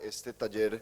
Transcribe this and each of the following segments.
este taller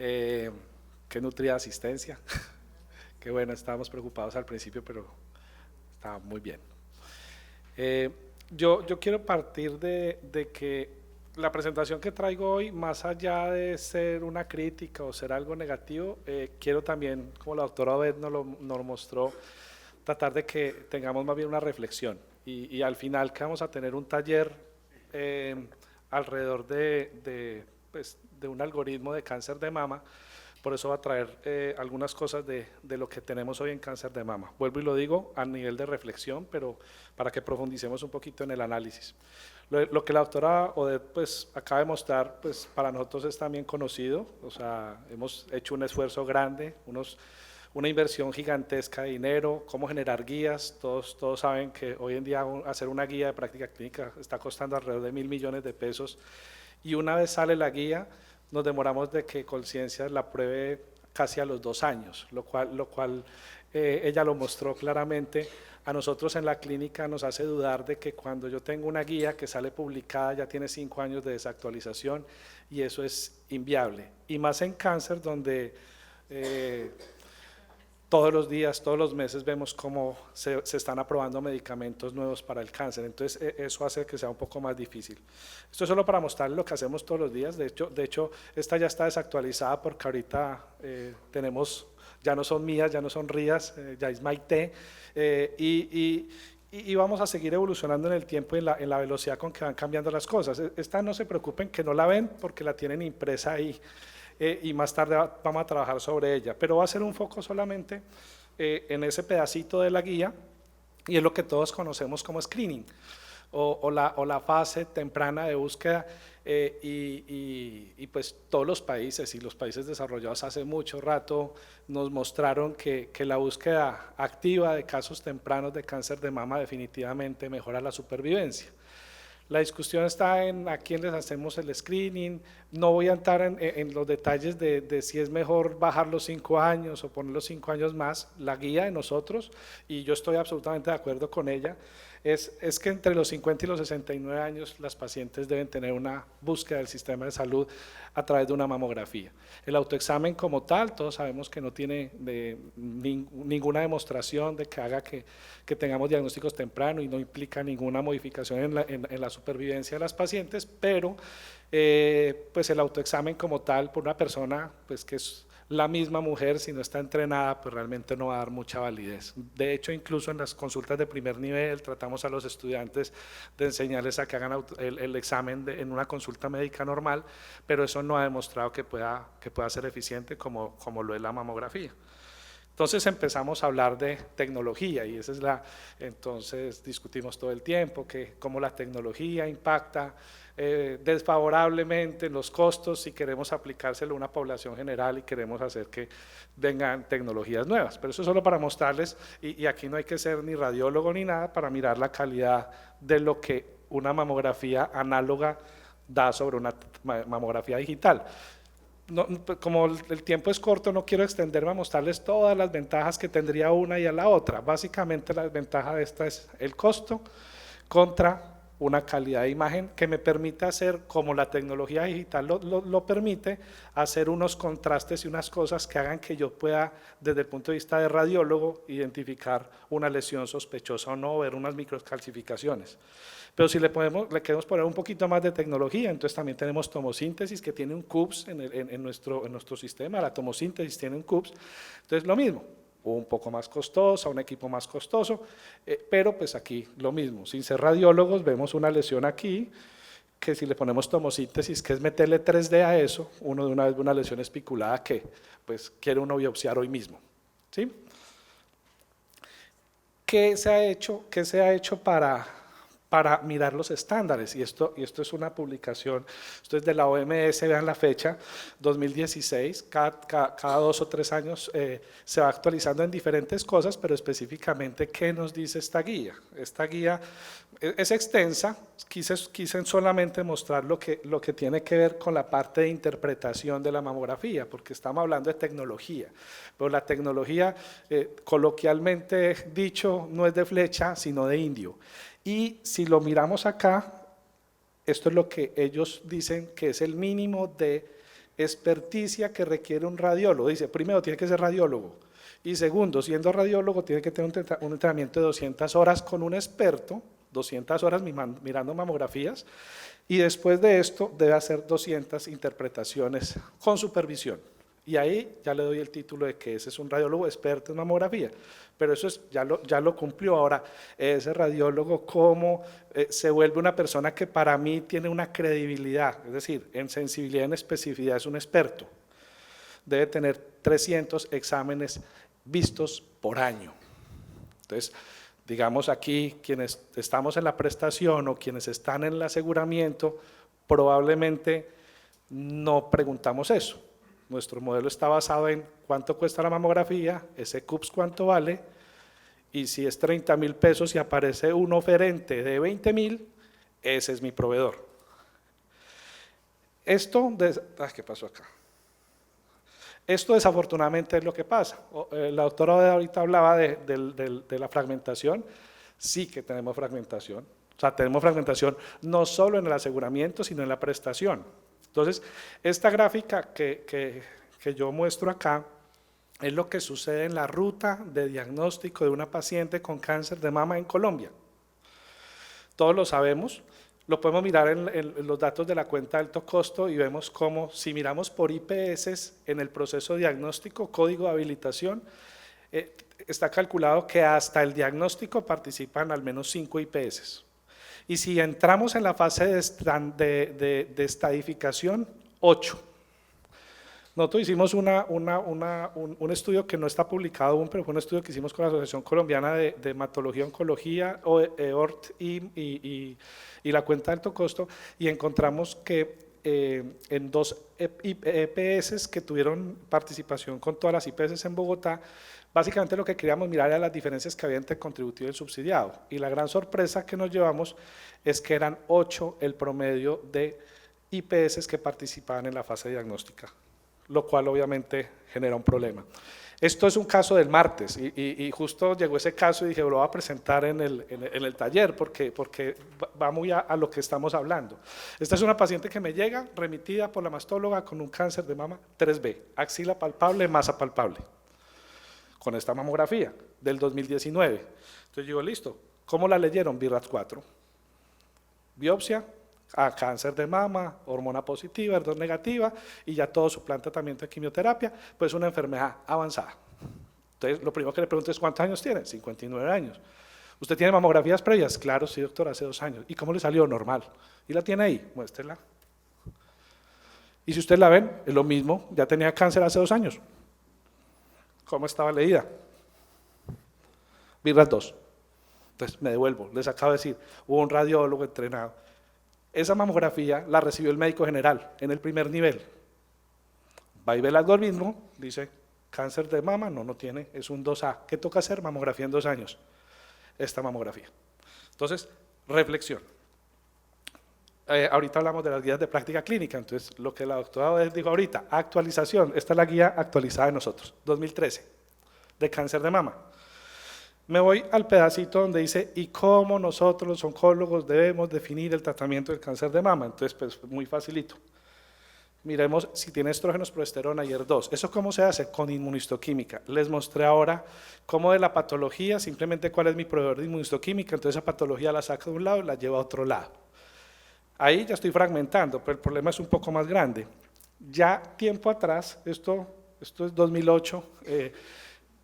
Eh, qué nutrida asistencia. Qué bueno, estábamos preocupados al principio, pero está muy bien. Eh, yo quiero partir de que la presentación que traigo hoy, más allá de ser una crítica o ser algo negativo, quiero también, como la doctora Obed nos lo mostró, tratar de que tengamos más bien una reflexión y al final que vamos a tener un taller eh, alrededor pues, de un algoritmo de cáncer de mama. Por eso va a traer algunas cosas de lo que tenemos hoy en cáncer de mama. Vuelvo y lo digo a nivel de reflexión, pero para que profundicemos un poquito en el análisis. Lo que la doctora Odette pues, acaba de mostrar, pues, para nosotros es también conocido, o sea, hemos hecho un esfuerzo grande, una inversión gigantesca de dinero, cómo generar guías. Todos saben que hoy en día hacer una guía de práctica clínica está costando alrededor de 1.000 millones de pesos, y una vez sale la guía, nos demoramos de que Conciencia la pruebe casi a los 2 años, lo cual ella lo mostró claramente. A nosotros en la clínica nos hace dudar de que cuando yo tengo una guía que sale publicada ya tiene 5 años de desactualización, y eso es inviable. Y más en cáncer, donde eh, todos los días, todos los meses vemos cómo se están aprobando medicamentos nuevos para el cáncer. Entonces eso hace que sea un poco más difícil. Esto es solo para mostrarles lo que hacemos todos los días. De hecho esta ya está desactualizada porque ahorita tenemos, ya no son mías, ya no son rías, ya es Maite, y vamos a seguir evolucionando en el tiempo y en la velocidad con que van cambiando las cosas. Esta no se preocupen que no la ven porque la tienen impresa ahí, y más tarde vamos a trabajar sobre ella, pero va a ser un foco solamente en ese pedacito de la guía, y es lo que todos conocemos como screening o la fase temprana de búsqueda, y pues todos los países y los países desarrollados hace mucho rato nos mostraron que la búsqueda activa de casos tempranos de cáncer de mama definitivamente mejora la supervivencia. La discusión está en a quién les hacemos el screening. No voy a entrar en los detalles de si es mejor bajar los 5 años o poner los 5 años más. La guía de nosotros, y yo estoy absolutamente de acuerdo con ella, es que entre los 50 y los 69 años las pacientes deben tener una búsqueda del sistema de salud a través de una mamografía. El autoexamen como tal, todos sabemos que no tiene ninguna demostración de que haga que tengamos diagnósticos tempranos y no implica ninguna modificación en la supervivencia de las pacientes, pero pues el autoexamen como tal por una persona pues que es la misma mujer, si no está entrenada, pues realmente no va a dar mucha validez. De hecho, incluso en las consultas de primer nivel tratamos a los estudiantes de enseñarles a que hagan el examen en una consulta médica normal, pero eso no ha demostrado que pueda ser eficiente como lo es la mamografía. Entonces empezamos a hablar de tecnología, y esa es entonces discutimos todo el tiempo que cómo la tecnología impacta desfavorablemente los costos si queremos aplicárselo a una población general y queremos hacer que vengan tecnologías nuevas. Pero eso es solo para mostrarles, y aquí no hay que ser ni radiólogo ni nada para mirar la calidad de lo que una mamografía análoga da sobre una mamografía digital. No, como el tiempo es corto, no quiero extenderme a mostrarles todas las ventajas que tendría una y a la otra. Básicamente la ventaja de esta es el costo contra una calidad de imagen que me permite hacer, como la tecnología digital lo permite, hacer unos contrastes y unas cosas que hagan que yo pueda, desde el punto de vista de radiólogo, identificar una lesión sospechosa o no, ver unas microcalcificaciones. Pero si le queremos poner un poquito más de tecnología, entonces también tenemos tomosíntesis, que tiene un CUPS en nuestro sistema. La tomosíntesis tiene un CUPS, entonces lo mismo, un poco más costosa, un equipo más costoso, pero pues aquí lo mismo, sin ser radiólogos vemos una lesión aquí, que si le ponemos tomosíntesis, que es meterle 3D a eso, uno de una vez ve una lesión espiculada que pues quiere uno biopsiar hoy mismo, ¿sí? ¿Qué se ha hecho? ¿Qué se ha hecho para mirar los estándares? Y esto es una publicación, esto es de la OMS, vean la fecha, 2016, cada 2 o 3 años se va actualizando en diferentes cosas, pero específicamente, ¿qué nos dice esta guía? Esta guía es extensa, quise solamente mostrar lo que tiene que ver con la parte de interpretación de la mamografía, porque estamos hablando de tecnología, pero la tecnología, coloquialmente dicho, no es de flecha, sino de indio. Y si lo miramos acá, esto es lo que ellos dicen que es el mínimo de experticia que requiere un radiólogo. Dice, primero, tiene que ser radiólogo. Y segundo, siendo radiólogo, tiene que tener un entrenamiento de 200 horas con un experto, 200 horas mirando mamografías, y después de esto debe hacer 200 interpretaciones con supervisión. Y ahí ya le doy el título de que ese es un radiólogo experto en mamografía, pero eso es, ya lo cumplió. Ahora, ese radiólogo, ¿cómo se vuelve una persona que para mí tiene una credibilidad? Es decir, en sensibilidad, en especificidad, es un experto. Debe tener 300 exámenes vistos por año. Entonces, digamos aquí, quienes estamos en la prestación o quienes están en el aseguramiento, probablemente no preguntamos eso. Nuestro modelo está basado en cuánto cuesta la mamografía, ese CUPS cuánto vale, y si es 30.000 pesos y aparece un oferente de 20.000, ese es mi proveedor. ¿Qué pasó acá? Esto desafortunadamente es lo que pasa. La doctora Odeda ahorita hablaba de la fragmentación. Sí que tenemos fragmentación. O sea, tenemos fragmentación no solo en el aseguramiento, sino en la prestación. Entonces, esta gráfica que yo muestro acá es lo que sucede en la ruta de diagnóstico de una paciente con cáncer de mama en Colombia. Todos lo sabemos, lo podemos mirar en los datos de la cuenta de alto costo y vemos cómo, si miramos por IPS en el proceso diagnóstico, código de habilitación, está calculado que hasta el diagnóstico participan al menos 5 IPS. Y si entramos en la fase de estadificación, 8. Nosotros hicimos un estudio que no está publicado aún, pero fue un estudio que hicimos con la Asociación Colombiana de Hematología, Oncología, EORT y la cuenta de alto costo, y encontramos que en 2 EPS que tuvieron participación con todas las IPS en Bogotá, básicamente lo que queríamos mirar era las diferencias que había entre contributivo y el subsidiado, y la gran sorpresa que nos llevamos es que eran 8 el promedio de IPS que participaban en la fase diagnóstica, lo cual obviamente genera un problema. Esto es un caso del martes y justo llegó ese caso y dije, lo voy a presentar en el taller porque va muy a lo que estamos hablando. Esta es una paciente que me llega remitida por la mastóloga con un cáncer de mama 3B, axila palpable, masa palpable, con esta mamografía del 2019. Entonces digo, listo, ¿cómo la leyeron? BRAF 4, biopsia, a cáncer de mama, hormona positiva, HER2 negativa, y ya todo su plan de tratamiento de quimioterapia, pues una enfermedad avanzada. Entonces, lo primero que le pregunto es, ¿cuántos años tiene? 59 años. ¿Usted tiene mamografías previas? Claro, sí, doctor, hace 2 años. ¿Y cómo le salió? Normal. ¿Y la tiene ahí? Muéstrela. Y si ustedes la ven, es lo mismo, ya tenía cáncer hace 2 años. ¿Cómo estaba leída? BRAF 2. Entonces, me devuelvo, les acabo de decir, hubo un radiólogo entrenado. Esa mamografía la recibió el médico general en el primer nivel. Va y ve el algoritmo, dice, cáncer de mama, no tiene, es un 2A. ¿Qué toca hacer? Mamografía en 2 años. Esta mamografía. Entonces, reflexión. Ahorita hablamos de las guías de práctica clínica, entonces lo que la doctora dijo ahorita, actualización, esta es la guía actualizada de nosotros, 2013, de cáncer de mama. Me voy al pedacito donde dice, ¿y cómo nosotros los oncólogos debemos definir el tratamiento del cáncer de mama? Entonces, pues muy facilito. Miremos si tiene estrógenos, progesterona y HER2. ¿Eso cómo se hace? Con inmunistoquímica. Les mostré ahora cómo de la patología, simplemente cuál es mi proveedor de inmunistoquímica, entonces esa patología la saco de un lado y la llevo a otro lado. Ahí ya estoy fragmentando, pero el problema es un poco más grande. Ya tiempo atrás, esto es 2008,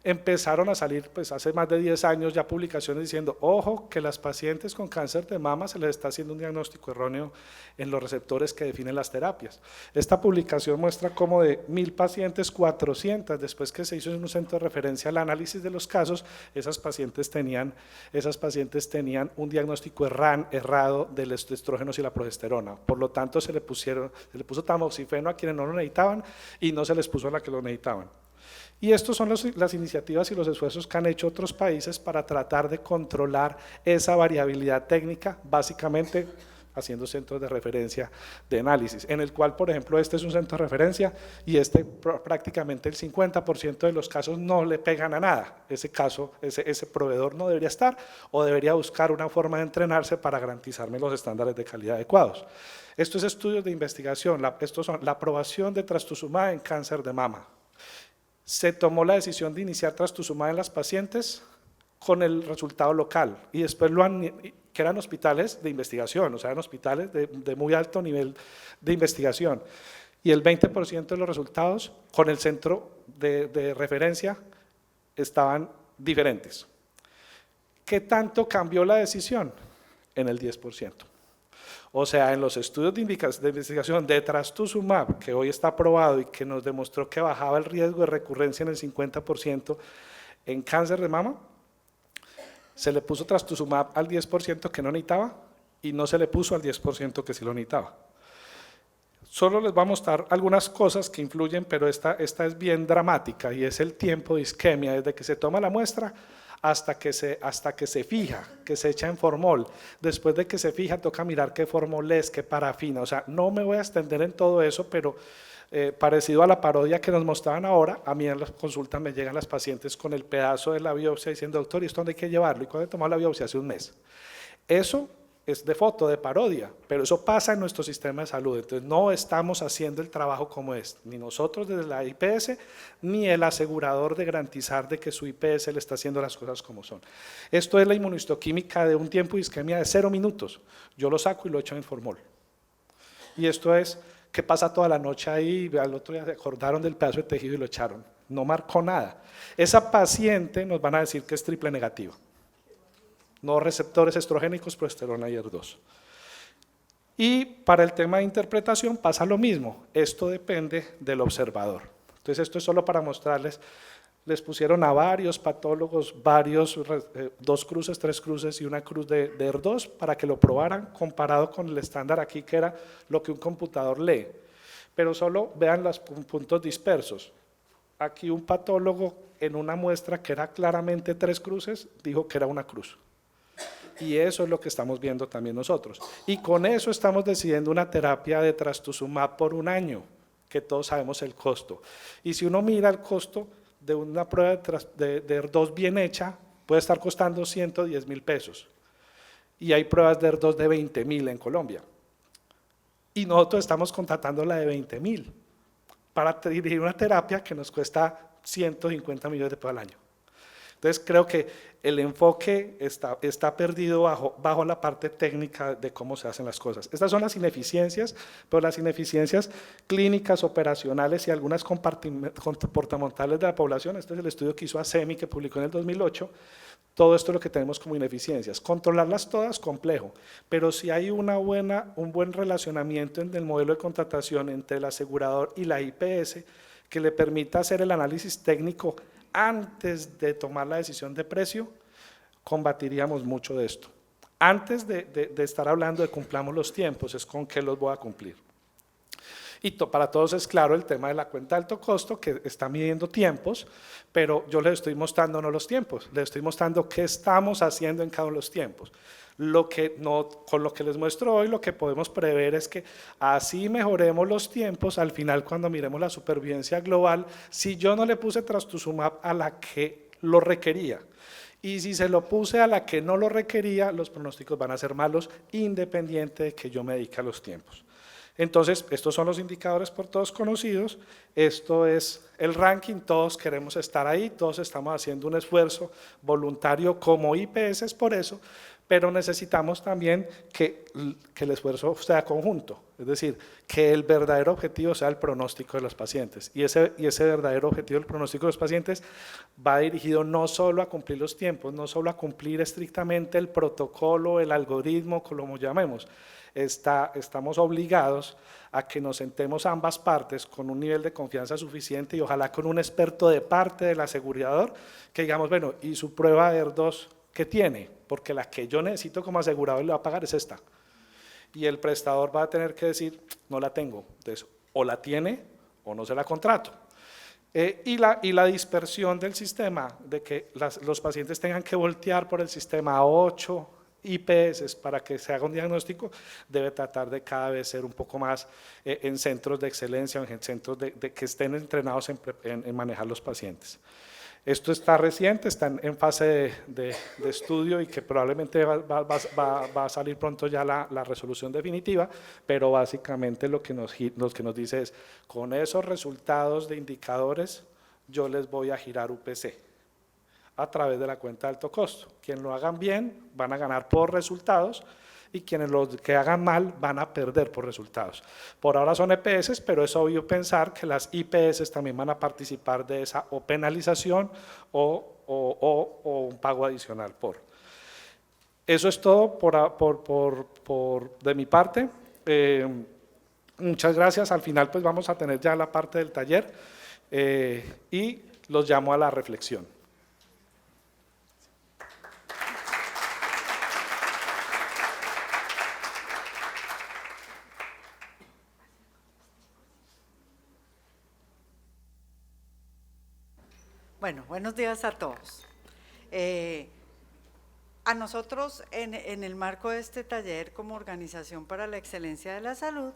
empezaron a salir, pues hace más de 10 años ya publicaciones diciendo, ojo, que las pacientes con cáncer de mama se les está haciendo un diagnóstico erróneo en los receptores que definen las terapias. Esta publicación muestra cómo de 1000 pacientes, 400, después que se hizo en un centro de referencia al análisis de los casos, esas pacientes tenían un diagnóstico errado de los estrógenos y la progesterona. Por lo tanto, se le puso tamoxifeno a quienes no lo necesitaban y no se les puso a la que lo necesitaban. Y estas son las iniciativas y los esfuerzos que han hecho otros países para tratar de controlar esa variabilidad técnica, básicamente haciendo centros de referencia de análisis, en el cual, por ejemplo, este es un centro de referencia y prácticamente el 50% de los casos no le pegan a nada. Ese proveedor no debería estar o debería buscar una forma de entrenarse para garantizarme los estándares de calidad adecuados. Estos estudios de investigación, estos son la aprobación de trastuzumab en cáncer de mama. Se tomó la decisión de iniciar trastuzumab en las pacientes con el resultado local y después que eran hospitales de investigación, o sea, eran hospitales de muy alto nivel de investigación. Y el 20% de los resultados con el centro de referencia estaban diferentes. ¿Qué tanto cambió la decisión? En el 10%. O sea, en los estudios de investigación de trastuzumab, que hoy está aprobado y que nos demostró que bajaba el riesgo de recurrencia en el 50% en cáncer de mama, se le puso trastuzumab al 10% que no necesitaba y no se le puso al 10% que sí lo necesitaba. Solo les voy a mostrar algunas cosas que influyen, pero esta es bien dramática y es el tiempo de isquemia, desde que se toma la muestra hasta que se fija, que se echa en formol. Después de que se fija, toca mirar qué formol es, qué parafina. O sea, no me voy a extender en todo eso, pero parecido a la parodia que nos mostraban ahora, a mí en las consultas me llegan las pacientes con el pedazo de la biopsia diciendo, doctor, ¿y esto dónde hay que llevarlo? ¿Y cuándo he tomado la biopsia? Hace un mes. Eso es de foto, de parodia, pero eso pasa en nuestro sistema de salud. Entonces no estamos haciendo el trabajo como es, ni nosotros desde la IPS, ni el asegurador de garantizar de que su IPS le está haciendo las cosas como son. Esto es la inmunistoquímica de un tiempo de isquemia de 0 minutos. Yo lo saco y lo echo en formol. Y esto es que pasa toda la noche ahí, al otro día se acordaron del pedazo de tejido y lo echaron. No marcó nada. Esa paciente nos van a decir que es triple negativa. No receptores estrogénicos, progesterona y HER2. Y para el tema de interpretación pasa lo mismo, esto depende del observador. Entonces esto es solo para mostrarles, les pusieron a varios patólogos, 2 cruces, 3 cruces y una cruz de HER2 para que lo probaran comparado con el estándar aquí que era lo que un computador lee. Pero solo vean los puntos dispersos. Aquí un patólogo en una muestra que era claramente 3 cruces, dijo que era una cruz. Y eso es lo que estamos viendo también nosotros. Y con eso estamos decidiendo una terapia de trastuzumab por 1 año, que todos sabemos el costo. Y si uno mira el costo de una prueba de HER2 bien hecha, puede estar costando 110.000 pesos. Y hay pruebas de HER2 de 20.000 en Colombia. Y nosotros estamos contratando la de 20.000 para dirigir una terapia que nos cuesta 150 millones de pesos al año. Entonces creo que el enfoque está perdido bajo la parte técnica de cómo se hacen las cosas. Estas son las ineficiencias, pero las ineficiencias clínicas, operacionales y algunas comportamentales de la población. Este es el estudio que hizo ASEMI, que publicó en el 2008. Todo esto es lo que tenemos como ineficiencias. Controlarlas todas, complejo, pero si hay un buen relacionamiento en el modelo de contratación entre el asegurador y la IPS que le permita hacer el análisis técnico antes de tomar la decisión de precio, combatiríamos mucho de esto. Antes de estar hablando de cumplamos los tiempos, es con qué los voy a cumplir. Y para todos es claro el tema de la cuenta de alto costo, que está midiendo tiempos, pero yo les estoy mostrando no los tiempos, les estoy mostrando qué estamos haciendo en cada uno de los tiempos. Con lo que les muestro hoy, lo que podemos prever es que así mejoremos los tiempos, al final cuando miremos la supervivencia global, si yo no le puse trastuzumab a la que lo requería, y si se lo puse a la que no lo requería, los pronósticos van a ser malos, independiente de que yo me dedique a los tiempos. Entonces, estos son los indicadores por todos conocidos, esto es el ranking, todos queremos estar ahí, todos estamos haciendo un esfuerzo voluntario como IPS por eso, pero necesitamos también que el esfuerzo sea conjunto, es decir, que el verdadero objetivo sea el pronóstico de los pacientes, y ese verdadero objetivo del pronóstico de los pacientes va dirigido no solo a cumplir los tiempos, no solo a cumplir estrictamente el protocolo, el algoritmo, como llamemos, estamos obligados a que nos sentemos ambas partes con un nivel de confianza suficiente y ojalá con un experto de parte del asegurador que digamos, bueno, ¿y su prueba de HER2 qué tiene? Porque la que yo necesito como asegurador le va a pagar es esta. Y el prestador va a tener que decir, no la tengo, entonces o la tiene o no se la contrato. Y la dispersión del sistema, de que los pacientes tengan que voltear por el sistema a 8 IPS para que se haga un diagnóstico, debe tratar de cada vez ser un poco más en centros de excelencia, en centros que estén entrenados en manejar los pacientes. Esto está reciente, está en fase de estudio y que probablemente va a salir pronto ya la resolución definitiva, pero básicamente lo que nos dice es, con esos resultados de indicadores, yo les voy a girar UPC a través de la cuenta de alto costo. Quienes lo hagan bien van a ganar por resultados y quienes lo que hagan mal van a perder por resultados. Por ahora son EPS, pero es obvio pensar que las IPS también van a participar de esa o penalización o un pago adicional por. Eso es todo de mi parte. Muchas gracias. Al final pues vamos a tener ya la parte del taller y los llamo a la reflexión. Bueno, buenos días a todos. A nosotros, en el marco de este taller como Organización para la Excelencia de la Salud,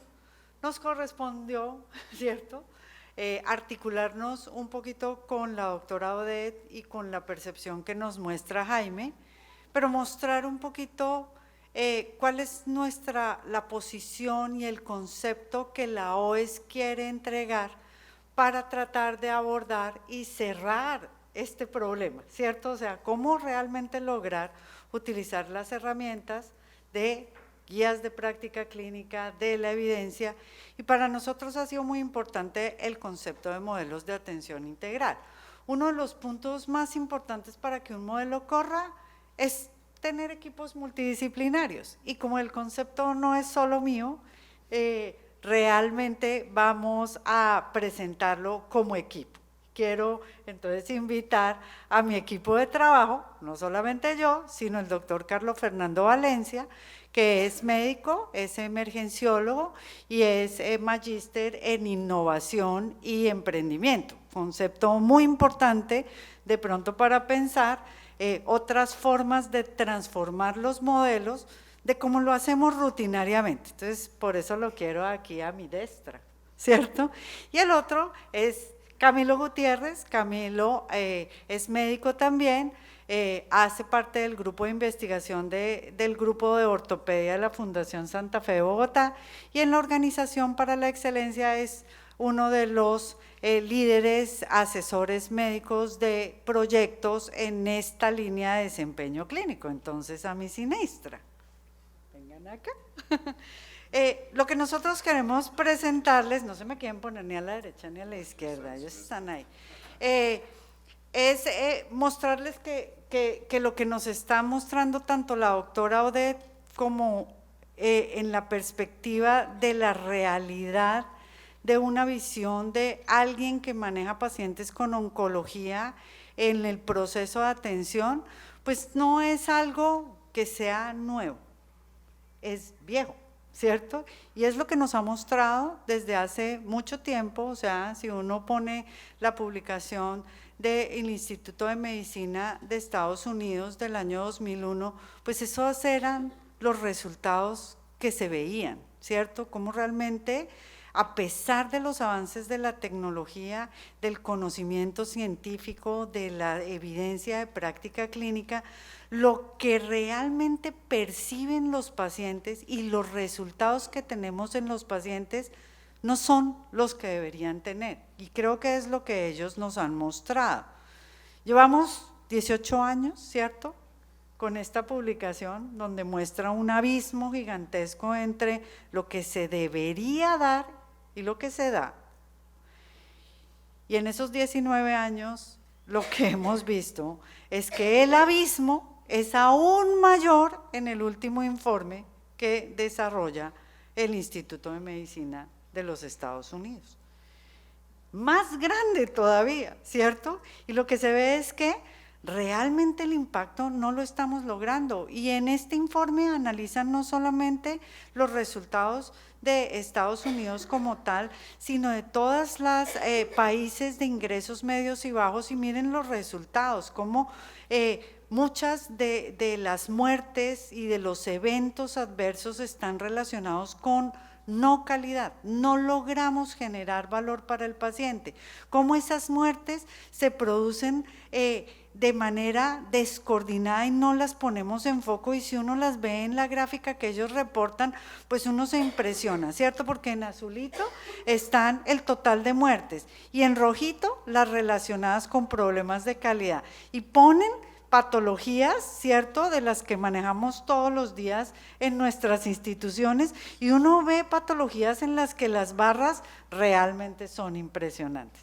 nos correspondió, ¿cierto?, articularnos un poquito con la doctora Odette y con la percepción que nos muestra Jaime, pero mostrar un poquito cuál es la posición y el concepto que la OES quiere entregar para tratar de abordar y cerrar este problema, ¿cierto? O sea, cómo realmente lograr utilizar las herramientas de guías de práctica clínica, de la evidencia, y para nosotros ha sido muy importante el concepto de modelos de atención integral. Uno de los puntos más importantes para que un modelo corra es tener equipos multidisciplinarios, y como el concepto no es solo mío, realmente vamos a presentarlo como equipo. Quiero entonces invitar a mi equipo de trabajo, no solamente yo, sino el doctor Carlos Fernando Valencia, que es médico, es emergenciólogo y es magíster en innovación y emprendimiento. Concepto muy importante de pronto para pensar otras formas de transformar los modelos de cómo lo hacemos rutinariamente. Entonces, por eso lo quiero aquí a mi destra, ¿cierto? Y el otro es Camilo Gutiérrez. Camilo es médico también, hace parte del grupo de investigación del grupo de ortopedia de la Fundación Santa Fe de Bogotá, y en la Organización para la Excelencia es uno de los líderes, asesores médicos de proyectos en esta línea de desempeño clínico. Entonces, a mi siniestra. Vengan acá. Lo que nosotros queremos presentarles, no se me quieren poner ni a la derecha ni a la izquierda, ellos están ahí, es mostrarles que lo que nos está mostrando tanto la doctora Odette como en la perspectiva de la realidad de una visión de alguien que maneja pacientes con oncología en el proceso de atención, pues no es algo que sea nuevo, es viejo, ¿cierto? Y es lo que nos ha mostrado desde hace mucho tiempo. O sea, si uno pone la publicación del Instituto de Medicina de Estados Unidos del año 2001, pues esos eran los resultados que se veían, ¿cierto? Cómo realmente, a pesar de los avances de la tecnología, del conocimiento científico, de la evidencia de práctica clínica, lo que realmente perciben los pacientes y los resultados que tenemos en los pacientes no son los que deberían tener. Y creo que es lo que ellos nos han mostrado. Llevamos 18 años, ¿cierto?, con esta publicación donde muestra un abismo gigantesco entre lo que se debería dar y lo que se da. Y en esos 19 años lo que hemos visto es que el abismo es aún mayor en el último informe que desarrolla el Instituto de Medicina de los Estados Unidos. Más grande todavía, ¿cierto? Y lo que se ve es que realmente el impacto no lo estamos logrando, y en este informe analizan no solamente los resultados de Estados Unidos como tal, sino de todos los países de ingresos medios y bajos, y miren los resultados, cómo muchas de las muertes y de los eventos adversos están relacionados con no calidad, no logramos generar valor para el paciente. Cómo esas muertes se producen de manera descoordinada y no las ponemos en foco, y si uno las ve en la gráfica que ellos reportan, pues uno se impresiona, ¿cierto? Porque en azulito están el total de muertes y en rojito las relacionadas con problemas de calidad, y ponen patologías, ¿cierto?, de las que manejamos todos los días en nuestras instituciones, y uno ve patologías en las que las barras realmente son impresionantes.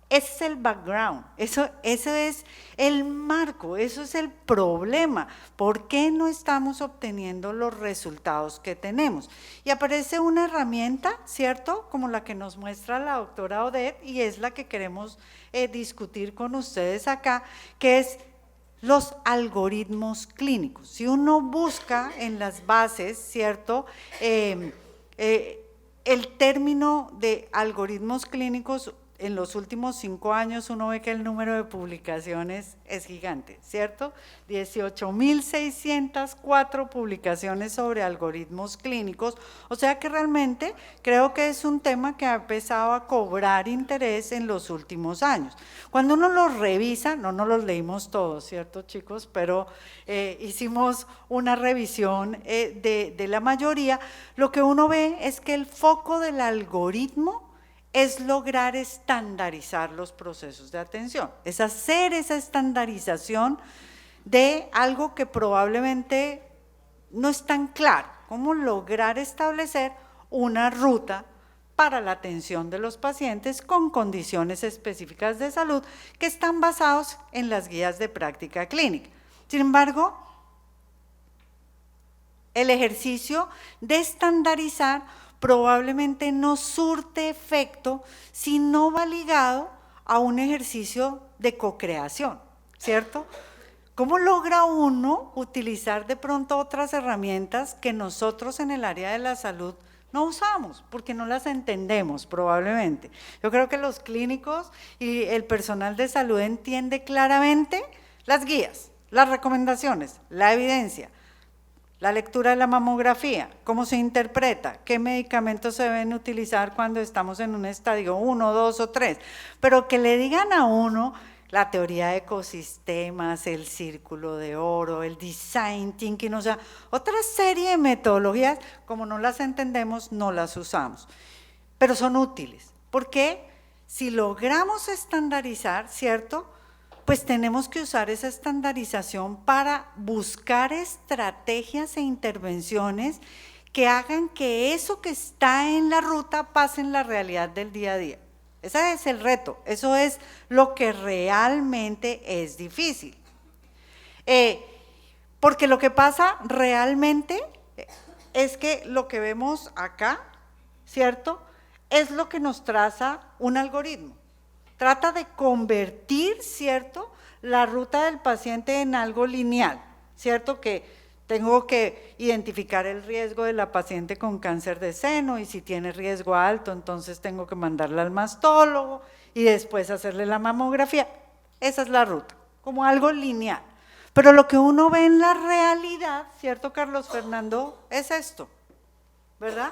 Ese es el background, eso es el marco, eso es el problema. ¿Por qué no estamos obteniendo los resultados que tenemos? Y aparece una herramienta, ¿cierto?, como la que nos muestra la doctora Odette, y es la que queremos discutir con ustedes acá, que es los algoritmos clínicos. Si uno busca en las bases, ¿cierto?, el término de algoritmos clínicos, en los últimos 5 años uno ve que el número de publicaciones es gigante, ¿cierto? 18.604 publicaciones sobre algoritmos clínicos, o sea que realmente creo que es un tema que ha empezado a cobrar interés en los últimos años. Cuando uno los revisa, no nos los leímos todos, ¿cierto, chicos? Pero hicimos una revisión de la mayoría, lo que uno ve es que el foco del algoritmo es lograr estandarizar los procesos de atención, es hacer esa estandarización de algo que probablemente no es tan claro, cómo lograr establecer una ruta para la atención de los pacientes con condiciones específicas de salud que están basados en las guías de práctica clínica. Sin embargo, el ejercicio de estandarizar probablemente no surte efecto si no va ligado a un ejercicio de co-creación, ¿cierto? ¿Cómo logra uno utilizar de pronto otras herramientas que nosotros en el área de la salud no usamos, porque no las entendemos probablemente? Yo creo que los clínicos y el personal de salud entiende claramente las guías, las recomendaciones, la evidencia, la lectura de la mamografía, cómo se interpreta, qué medicamentos se deben utilizar cuando estamos en un estadio 1, 2 o 3, pero que le digan a uno la teoría de ecosistemas, el círculo de oro, el design thinking, o sea, otra serie de metodologías, como no las entendemos, no las usamos, pero son útiles, porque si logramos estandarizar, ¿cierto?, pues tenemos que usar esa estandarización para buscar estrategias e intervenciones que hagan que eso que está en la ruta pase en la realidad del día a día. Ese es el reto, eso es lo que realmente es difícil. Porque lo que pasa realmente es que lo que vemos acá, ¿cierto?, es lo que nos traza un algoritmo. Trata de convertir, ¿cierto?, la ruta del paciente en algo lineal, ¿cierto?, que tengo que identificar el riesgo de la paciente con cáncer de seno, y si tiene riesgo alto, entonces tengo que mandarla al mastólogo y después hacerle la mamografía. Esa es la ruta, como algo lineal. Pero lo que uno ve en la realidad, ¿cierto, Carlos Fernando?, es esto, ¿verdad?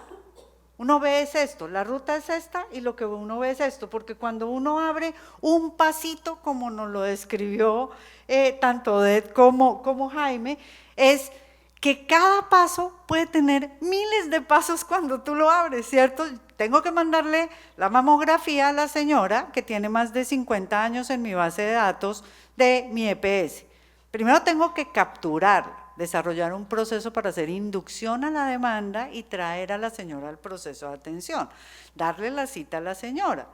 Uno ve es esto, la ruta es esta y lo que uno ve es esto, porque cuando uno abre un pasito, como nos lo describió tanto Odette como Jaime, es que cada paso puede tener miles de pasos cuando tú lo abres, ¿cierto? Tengo que mandarle la mamografía a la señora que tiene más de 50 años en mi base de datos de mi EPS. Primero tengo que capturarla, desarrollar un proceso para hacer inducción a la demanda y traer a la señora al proceso de atención, darle la cita a la señora.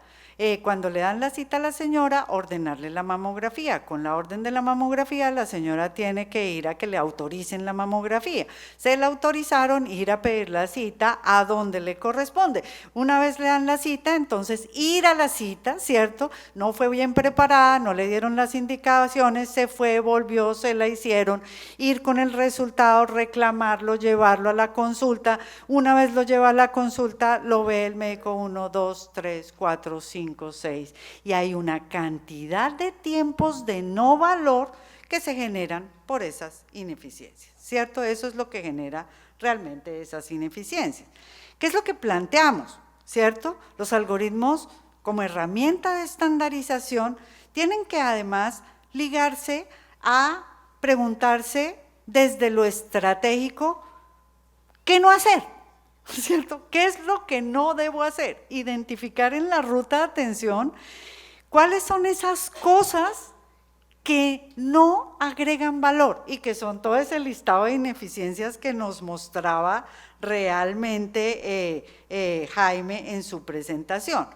Cuando le dan la cita a la señora, ordenarle la mamografía. Con la orden de la mamografía, la señora tiene que ir a que le autoricen la mamografía. Se la autorizaron, ir a pedir la cita a donde le corresponde. Una vez le dan la cita, entonces ir a la cita, ¿cierto? No fue bien preparada, no le dieron las indicaciones, se fue, volvió, se la hicieron, ir con el resultado, reclamarlo, llevarlo a la consulta. Una vez lo lleva a la consulta, lo ve el médico 1, 2, 3, 4, 5, 6, y hay una cantidad de tiempos de no valor que se generan por esas ineficiencias, ¿cierto? Eso es lo que genera realmente esas ineficiencias. ¿Qué es lo que planteamos? ¿Cierto? Los algoritmos como herramienta de estandarización tienen que además ligarse a preguntarse desde lo estratégico qué no hacer, ¿cierto? ¿Qué es lo que no debo hacer? Identificar en la ruta de atención cuáles son esas cosas que no agregan valor y que son todo ese listado de ineficiencias que nos mostraba realmente Jaime en su presentación.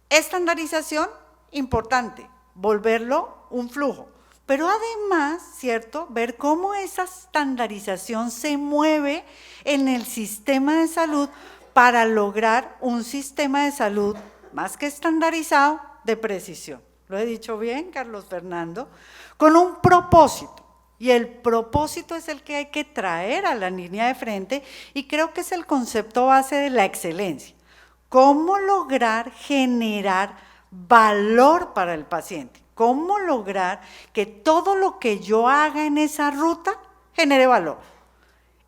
Estandarización, importante, volverlo un flujo, pero además, ¿cierto?, ver cómo esa estandarización se mueve en el sistema de salud para lograr un sistema de salud más que estandarizado, de precisión. ¿Lo he dicho bien, Carlos Fernando? Con un propósito. Y el propósito es el que hay que traer a la línea de frente y creo que es el concepto base de la excelencia. ¿Cómo lograr generar valor para el paciente? ¿Cómo lograr que todo lo que yo haga en esa ruta genere valor?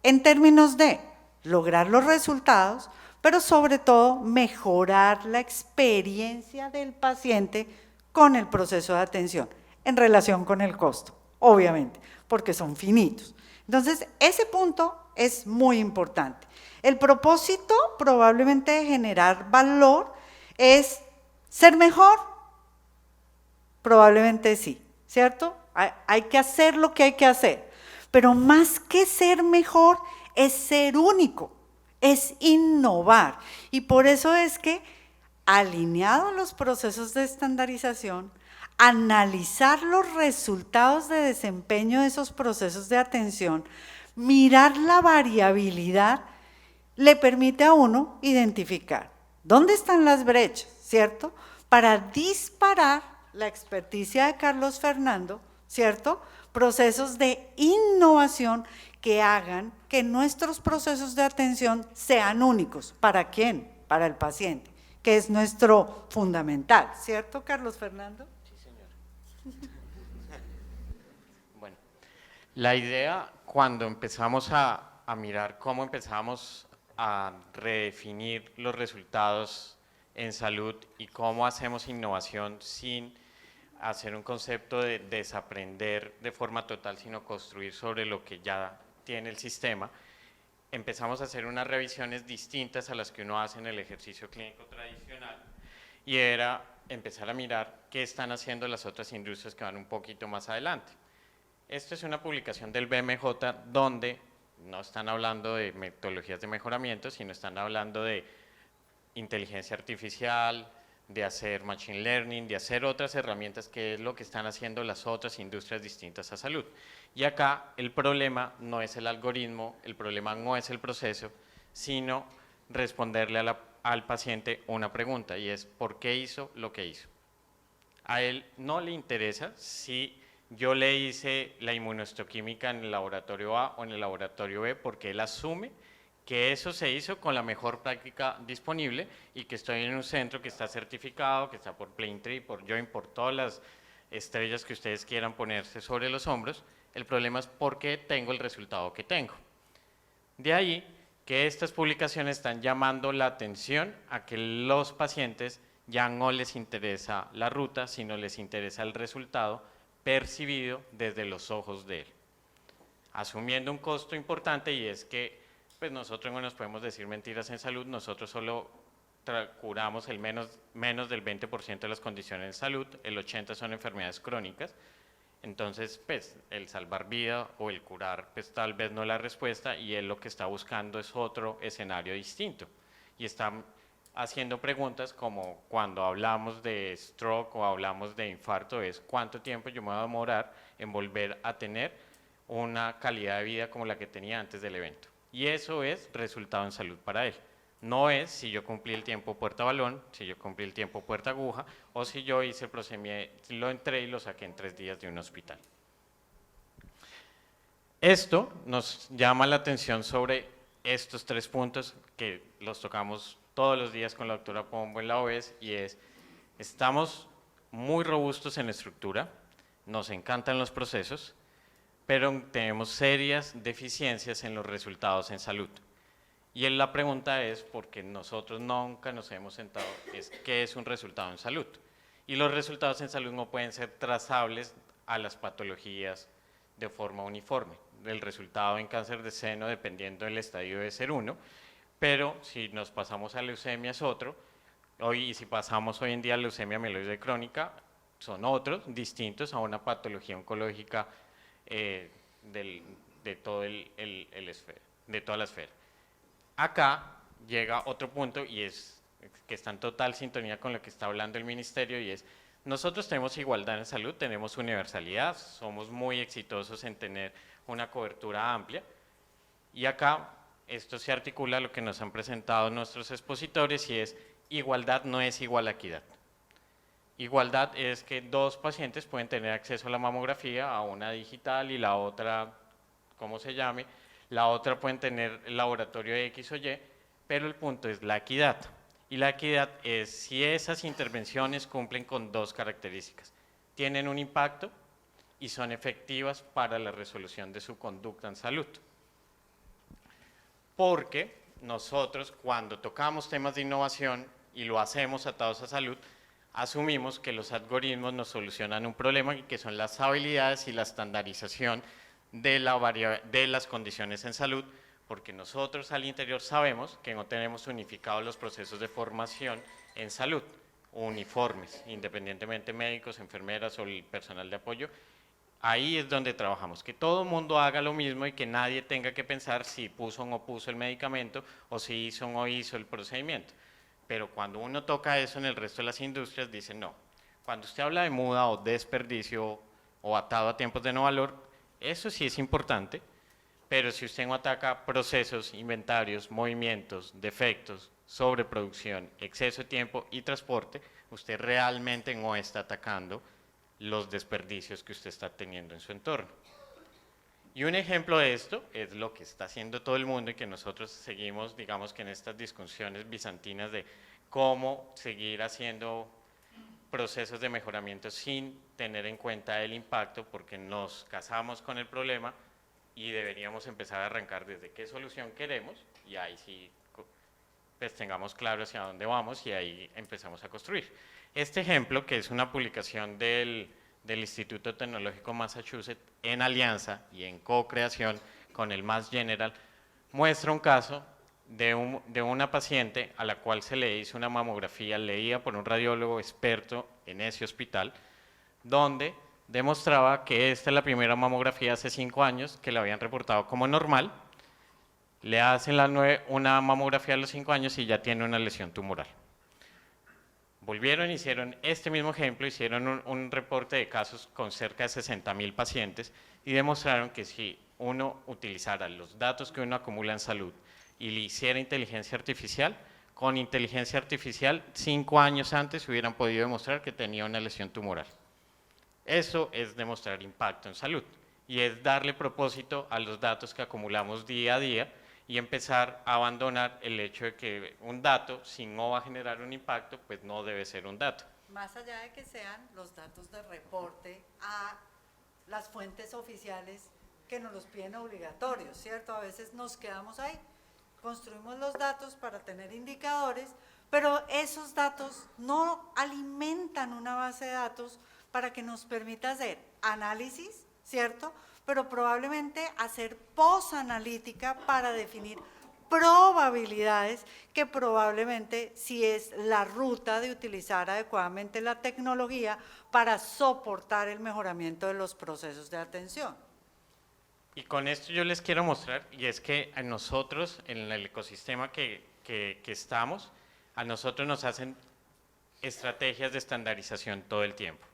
En términos de lograr los resultados, pero sobre todo mejorar la experiencia del paciente con el proceso de atención en relación con el costo, obviamente, porque son finitos. Entonces, ese punto es muy importante. El propósito probablemente de generar valor es ser mejor, probablemente sí, ¿cierto? Hay que hacer lo que hay que hacer, pero más que ser mejor es ser único, es innovar. Y por eso es que, alineado a los procesos de estandarización, analizar los resultados de desempeño de esos procesos de atención, mirar la variabilidad, le permite a uno identificar dónde están las brechas, ¿cierto? Para disparar la experticia de Carlos Fernando, ¿cierto? Procesos de innovación que hagan que nuestros procesos de atención sean únicos. ¿Para quién? Para el paciente, que es nuestro fundamental, ¿cierto, Carlos Fernando? Sí, señor. Bueno, la idea cuando empezamos a mirar cómo empezamos a redefinir los resultados en salud y cómo hacemos innovación sin hacer un concepto de desaprender de forma total, sino construir sobre lo que ya tiene el sistema, empezamos a hacer unas revisiones distintas a las que uno hace en el ejercicio clínico tradicional, y era empezar a mirar qué están haciendo las otras industrias que van un poquito más adelante. Esto es una publicación del BMJ donde no están hablando de metodologías de mejoramiento, sino están hablando de inteligencia artificial, de hacer machine learning, de hacer otras herramientas, que es lo que están haciendo las otras industrias distintas a salud. Y acá el problema no es el algoritmo, el problema no es el proceso, sino responderle al paciente una pregunta, y es ¿por qué hizo lo que hizo? A él no le interesa si yo le hice la inmunohistoquímica en el laboratorio A o en el laboratorio B, porque él asume que eso se hizo con la mejor práctica disponible y que estoy en un centro que está certificado, que está por Plaintree, por Joint, por todas las estrellas que ustedes quieran ponerse sobre los hombros. El problema es por qué tengo el resultado que tengo. De ahí que estas publicaciones están llamando la atención a que los pacientes ya no les interesa la ruta, sino les interesa el resultado percibido desde los ojos de él, asumiendo un costo importante, y es que pues nosotros no nos podemos decir mentiras en salud, nosotros solo curamos el menos del 20% de las condiciones de salud, el 80% son enfermedades crónicas. Entonces, pues, el salvar vida o el curar, pues tal vez no es la respuesta, y él lo que está buscando es otro escenario distinto. Y está haciendo preguntas como cuando hablamos de stroke o hablamos de infarto, es ¿cuánto tiempo yo me voy a demorar en volver a tener una calidad de vida como la que tenía antes del evento? Y eso es resultado en salud para él. No es si yo cumplí el tiempo puerta balón, si yo cumplí el tiempo puerta aguja, o si yo hice el procedimiento, lo entré y lo saqué en 3 días de un hospital. Esto nos llama la atención sobre estos 3 puntos que los tocamos todos los días con la doctora Pombo en la OES, y es, estamos muy robustos en estructura, nos encantan los procesos, pero tenemos serias deficiencias en los resultados en salud. Y la pregunta es, porque nosotros nunca nos hemos sentado, es ¿qué es un resultado en salud? Y los resultados en salud no pueden ser trazables a las patologías de forma uniforme. El resultado en cáncer de seno, dependiendo del estadio, debe ser uno, pero si nos pasamos a leucemia es otro, y si pasamos hoy en día a leucemia mieloide crónica, son otros, distintos a una patología oncológica de toda la esfera. Acá llega otro punto y es que está en total sintonía con lo que está hablando el ministerio, y es, nosotros tenemos igualdad en salud, tenemos universalidad, somos muy exitosos en tener una cobertura amplia, y acá esto se articula a lo que nos han presentado nuestros expositores, y es igualdad no es igual a equidad. Igualdad es que dos pacientes pueden tener acceso a la mamografía, a una digital y la otra, ¿cómo se llame? La otra pueden tener el laboratorio X o Y, pero el punto es la equidad. Y la equidad es si esas intervenciones cumplen con dos características. Tienen un impacto y son efectivas para la resolución de su conducta en salud. Porque nosotros, cuando tocamos temas de innovación y lo hacemos atados a salud, asumimos que los algoritmos nos solucionan un problema, que son las habilidades y la estandarización de las condiciones en salud, porque nosotros al interior sabemos que no tenemos unificados los procesos de formación en salud, uniformes, independientemente médicos, enfermeras o el personal de apoyo. Ahí es donde trabajamos, que todo el mundo haga lo mismo y que nadie tenga que pensar si puso o no puso el medicamento o si hizo o no hizo el procedimiento. Pero cuando uno toca eso en el resto de las industrias, dicen no. Cuando usted habla de muda o desperdicio o atado a tiempos de no valor, eso sí es importante, pero si usted no ataca procesos, inventarios, movimientos, defectos, sobreproducción, exceso de tiempo y transporte, usted realmente no está atacando los desperdicios que usted está teniendo en su entorno. Y un ejemplo de esto es lo que está haciendo todo el mundo y que nosotros seguimos, digamos que en estas discusiones bizantinas de cómo seguir haciendo procesos de mejoramiento sin tener en cuenta el impacto, porque nos casamos con el problema y deberíamos empezar a arrancar desde qué solución queremos y ahí sí pues tengamos claro hacia dónde vamos y ahí empezamos a construir. Este ejemplo, que es una publicación del Instituto Tecnológico Massachusetts en alianza y en co-creación con el Mass General, muestra un caso de una paciente a la cual se le hizo una mamografía leída por un radiólogo experto en ese hospital, donde demostraba que esta es la primera mamografía hace 5 años que la habían reportado como normal, le hacen una mamografía a los 5 años y ya tiene una lesión tumoral. Volvieron, hicieron este mismo ejemplo, hicieron un reporte de casos con cerca de 60.000 pacientes y demostraron que si uno utilizara los datos que uno acumula en salud y le hiciera inteligencia artificial, con inteligencia artificial 5 años antes hubieran podido demostrar que tenía una lesión tumoral. Eso es demostrar impacto en salud y es darle propósito a los datos que acumulamos día a día y empezar a abandonar el hecho de que un dato, si no va a generar un impacto, pues no debe ser un dato. Más allá de que sean los datos de reporte a las fuentes oficiales que nos los piden obligatorios, ¿cierto? A veces nos quedamos ahí, construimos los datos para tener indicadores, pero esos datos no alimentan una base de datos para que nos permita hacer análisis, ¿cierto?, pero probablemente hacer posanalítica para definir probabilidades que probablemente sí es la ruta de utilizar adecuadamente la tecnología para soportar el mejoramiento de los procesos de atención. Y con esto yo les quiero mostrar, y es que a nosotros, en el ecosistema que estamos, a nosotros nos hacen estrategias de estandarización todo el tiempo.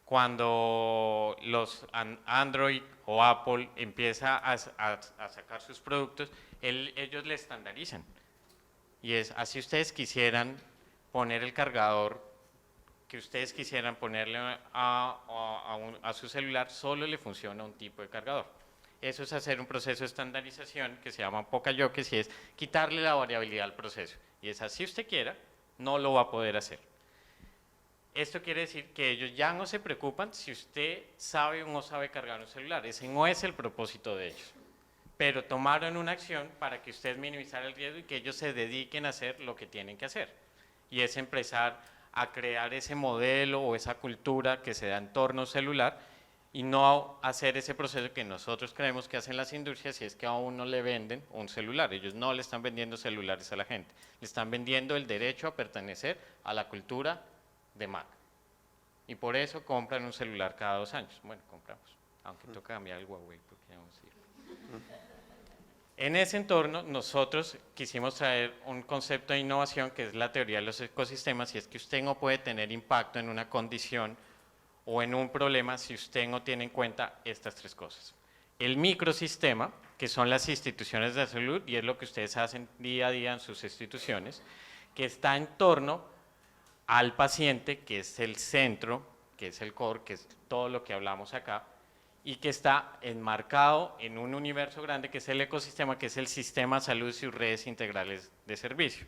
Cuando los Android o Apple empieza a sacar sus productos, ellos le estandarizan. Y es así ustedes quisieran poner el cargador que ustedes quisieran ponerle a su celular, solo le funciona un tipo de cargador. Eso es hacer un proceso de estandarización que se llama Pokayoke, y es quitarle la variabilidad al proceso. Y es así usted quiera, no lo va a poder hacer. Esto quiere decir que ellos ya no se preocupan si usted sabe o no sabe cargar un celular. Ese no es el propósito de ellos. Pero tomaron una acción para que usted minimizara el riesgo y que ellos se dediquen a hacer lo que tienen que hacer. Y es empezar a crear ese modelo o esa cultura que se da en torno celular y no hacer ese proceso que nosotros creemos que hacen las industrias, y es que a uno le venden un celular. Ellos no le están vendiendo celulares a la gente, le están vendiendo el derecho a pertenecer a la cultura de Mac. Y por eso compran un celular cada 2 años. Bueno, compramos, aunque toca cambiar el Huawei porque ya vamos a ir. En ese entorno, nosotros quisimos traer un concepto de innovación que es la teoría de los ecosistemas, y es que usted no puede tener impacto en una condición o en un problema si usted no tiene en cuenta estas 3 cosas. El microsistema, que son las instituciones de salud, y es lo que ustedes hacen día a día en sus instituciones, que está en torno al paciente, que es el centro, que es el core, que es todo lo que hablamos acá, y que está enmarcado en un universo grande que es el ecosistema, que es el sistema de salud y sus redes integrales de servicio.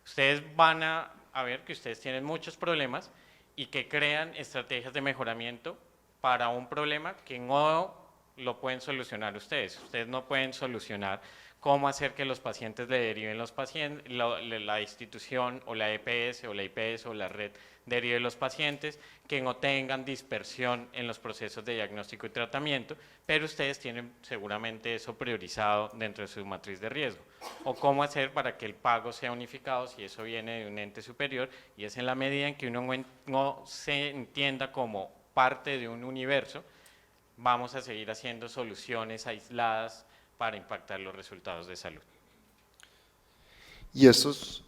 Ustedes van a ver que ustedes tienen muchos problemas y que crean estrategias de mejoramiento para un problema que no lo pueden solucionar ustedes. Ustedes no pueden solucionar cómo hacer que los pacientes le deriven los pacientes, la institución o la EPS o la IPS o la red derive los pacientes, que no tengan dispersión en los procesos de diagnóstico y tratamiento, pero ustedes tienen seguramente eso priorizado dentro de su matriz de riesgo. O cómo hacer para que el pago sea unificado si eso viene de un ente superior, y es en la medida en que uno no se entienda como parte de un universo, vamos a seguir haciendo soluciones aisladas para impactar los resultados de salud. Y estos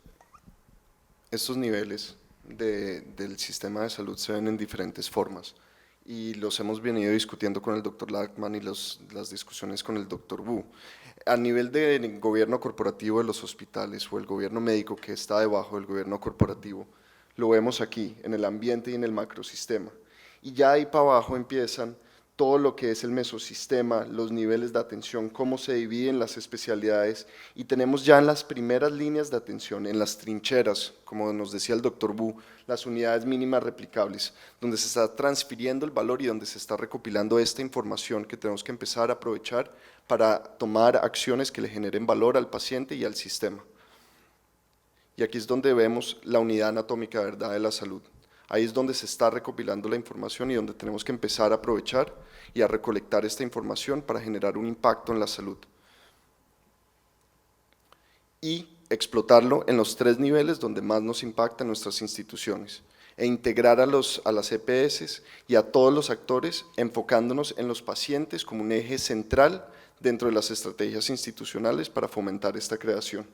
niveles del sistema de salud se ven en diferentes formas, y los hemos venido discutiendo con el doctor Lackman y las discusiones con el doctor Wu. A nivel del gobierno corporativo de los hospitales o el gobierno médico que está debajo del gobierno corporativo, lo vemos aquí, en el ambiente y en el macrosistema. Y ya ahí para abajo empiezan todo lo que es el mesosistema, los niveles de atención, cómo se dividen las especialidades, y tenemos ya en las primeras líneas de atención, en las trincheras, como nos decía el doctor Bu, las unidades mínimas replicables, donde se está transfiriendo el valor y donde se está recopilando esta información que tenemos que empezar a aprovechar para tomar acciones que le generen valor al paciente y al sistema. Y aquí es donde vemos la unidad anatómica, ¿verdad?, de la salud. Ahí es donde se está recopilando la información y donde tenemos que empezar a aprovechar y a recolectar esta información para generar un impacto en la salud. Y explotarlo en los 3 niveles donde más nos impactan nuestras instituciones, e integrar a las EPS y a todos los actores, enfocándonos en los pacientes como un eje central dentro de las estrategias institucionales para fomentar esta creación.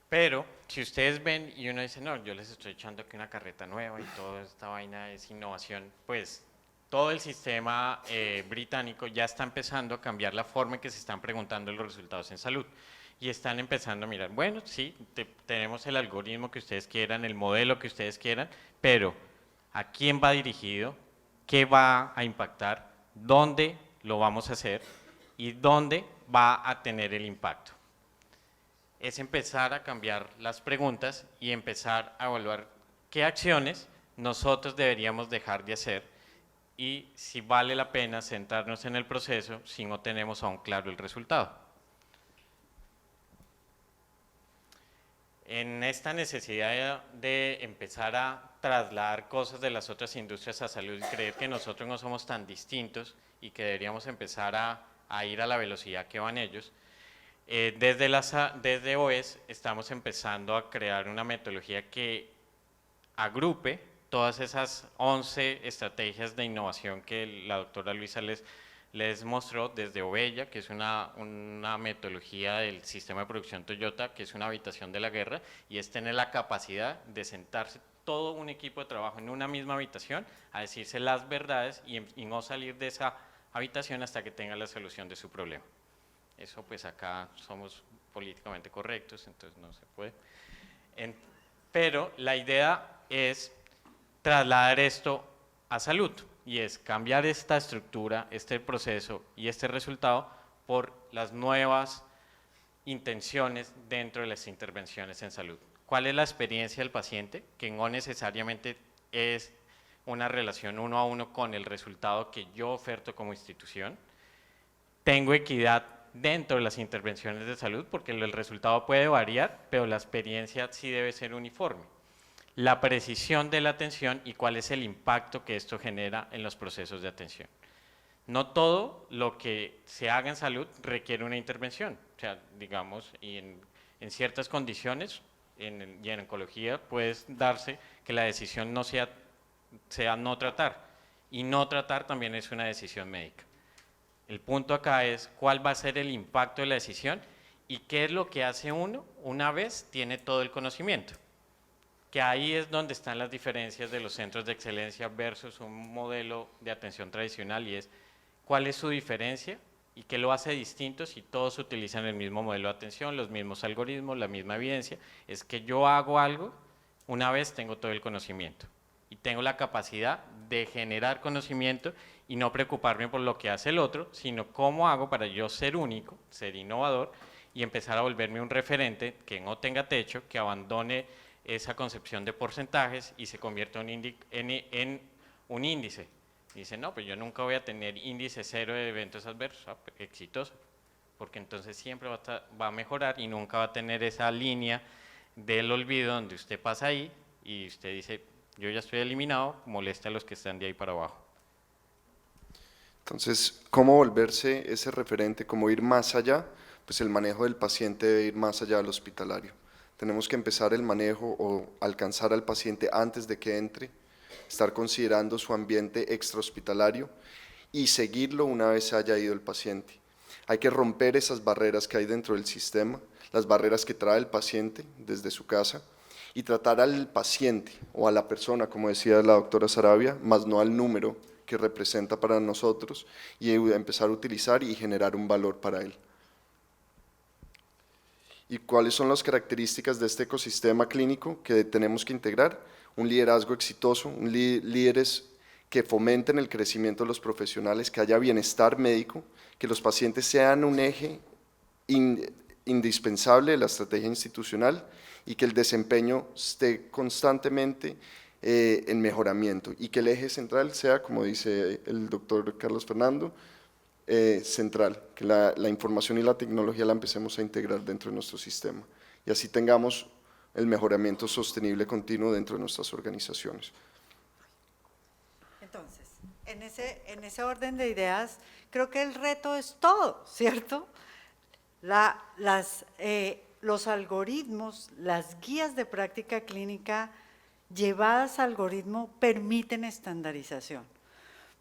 Pero si ustedes ven y uno dice, no, yo les estoy echando aquí una carreta nueva y toda esta vaina es innovación, pues todo el sistema británico ya está empezando a cambiar la forma en que se están preguntando los resultados en salud. Y están empezando a mirar, bueno, sí, tenemos el algoritmo que ustedes quieran, el modelo que ustedes quieran, pero ¿a quién va dirigido? ¿Qué va a impactar? ¿Dónde lo vamos a hacer? ¿Y dónde va a tener el impacto? Es empezar a cambiar las preguntas y empezar a evaluar qué acciones nosotros deberíamos dejar de hacer y si vale la pena centrarnos en el proceso si no tenemos aún claro el resultado. En esta necesidad de empezar a trasladar cosas de las otras industrias a salud y creer que nosotros no somos tan distintos y que deberíamos empezar a ir a la velocidad que van ellos, desde OES estamos empezando a crear una metodología que agrupe todas esas 11 estrategias de innovación que la doctora Luisa les mostró desde Ovella, que es una metodología del sistema de producción Toyota, que es una habitación de la guerra, y es tener la capacidad de sentarse todo un equipo de trabajo en una misma habitación a decirse las verdades y no salir de esa habitación hasta que tenga la solución de su problema. Eso pues acá somos políticamente correctos, entonces no se puede. Pero la idea es trasladar esto a salud, y es cambiar esta estructura, este proceso y este resultado por las nuevas intenciones dentro de las intervenciones en salud. ¿Cuál es la experiencia del paciente? Que no necesariamente es una relación uno a uno con el resultado que yo oferto como institución. Tengo equidad dentro de las intervenciones de salud porque el resultado puede variar, pero la experiencia sí debe ser uniforme. La precisión de la atención y cuál es el impacto que esto genera en los procesos de atención. No todo lo que se haga en salud requiere una intervención. O sea, digamos, y en ciertas condiciones, y en oncología puede darse que la decisión no sea no tratar. Y no tratar también es una decisión médica. El punto acá es cuál va a ser el impacto de la decisión y qué es lo que hace uno una vez tiene todo el conocimiento. Que ahí es donde están las diferencias de los centros de excelencia versus un modelo de atención tradicional y es cuál es su diferencia y qué lo hace distinto si todos utilizan el mismo modelo de atención, los mismos algoritmos, la misma evidencia. Es que yo hago algo, una vez tengo todo el conocimiento y tengo la capacidad de generar conocimiento y no preocuparme por lo que hace el otro, sino cómo hago para yo ser único, ser innovador y empezar a volverme un referente que no tenga techo, que abandone esa concepción de porcentajes y se convierta en un índice. Dice, no, pues yo nunca voy a tener índice cero de eventos adversos, exitoso, porque entonces siempre va a mejorar y nunca va a tener esa línea del olvido donde usted pasa ahí y usted dice, yo ya estoy eliminado, molesta a los que están de ahí para abajo. Entonces, ¿cómo volverse ese referente? ¿Cómo ir más allá? Pues el manejo del paciente debe ir más allá del hospitalario. Tenemos que empezar el manejo o alcanzar al paciente antes de que entre, estar considerando su ambiente extrahospitalario y seguirlo una vez se haya ido el paciente. Hay que romper esas barreras que hay dentro del sistema, las barreras que trae el paciente desde su casa y tratar al paciente o a la persona, como decía la doctora Sarabia, más no al número que representa para nosotros y empezar a utilizar y generar un valor para él. ¿Y cuáles son las características de este ecosistema clínico que tenemos que integrar? Un liderazgo exitoso, líderes que fomenten el crecimiento de los profesionales, que haya bienestar médico, que los pacientes sean un eje indispensable de la estrategia institucional y que el desempeño esté constantemente en mejoramiento y que el eje central sea, como dice el doctor Carlos Fernando, central, que la información y la tecnología la empecemos a integrar dentro de nuestro sistema y así tengamos el mejoramiento sostenible continuo dentro de nuestras organizaciones. Entonces, en ese orden de ideas, creo que el reto es todo, ¿cierto? Los algoritmos, las guías de práctica clínica llevadas a algoritmo permiten estandarización,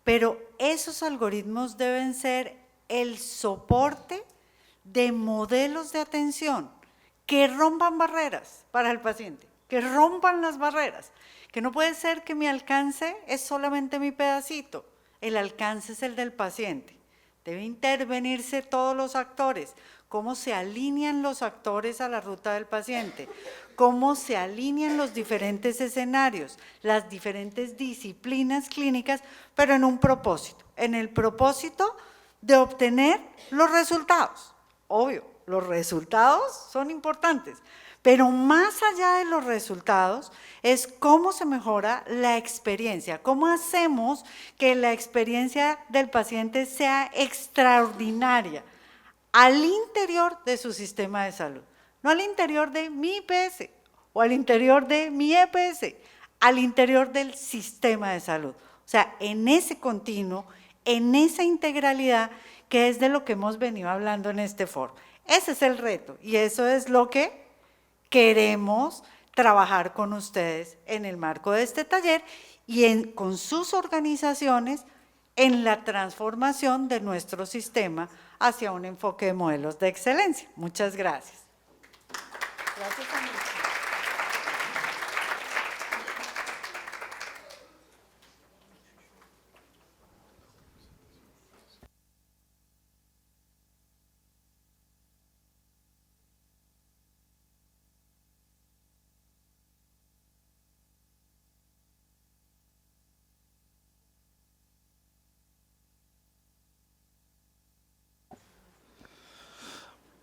pero esos algoritmos deben ser el soporte de modelos de atención que rompan barreras para el paciente, que rompan las barreras, que no puede ser que mi alcance es solamente mi pedacito, el alcance es el del paciente. Debe intervenirse todos los actores, cómo se alinean los actores a la ruta del paciente, cómo se alinean los diferentes escenarios, las diferentes disciplinas clínicas, pero en un propósito, en el propósito de obtener los resultados. Obvio, los resultados son importantes, pero más allá de los resultados es cómo se mejora la experiencia, cómo hacemos que la experiencia del paciente sea extraordinaria al interior de su sistema de salud, no al interior de mi IPS o al interior de mi EPS, al interior del sistema de salud. O sea, en ese continuo, en esa integralidad que es de lo que hemos venido hablando en este foro. Ese es el reto y eso es lo que queremos trabajar con ustedes en el marco de este taller y con sus organizaciones en la transformación de nuestro sistema hacia un enfoque de modelos de excelencia. Muchas gracias. Gracias, Andrés.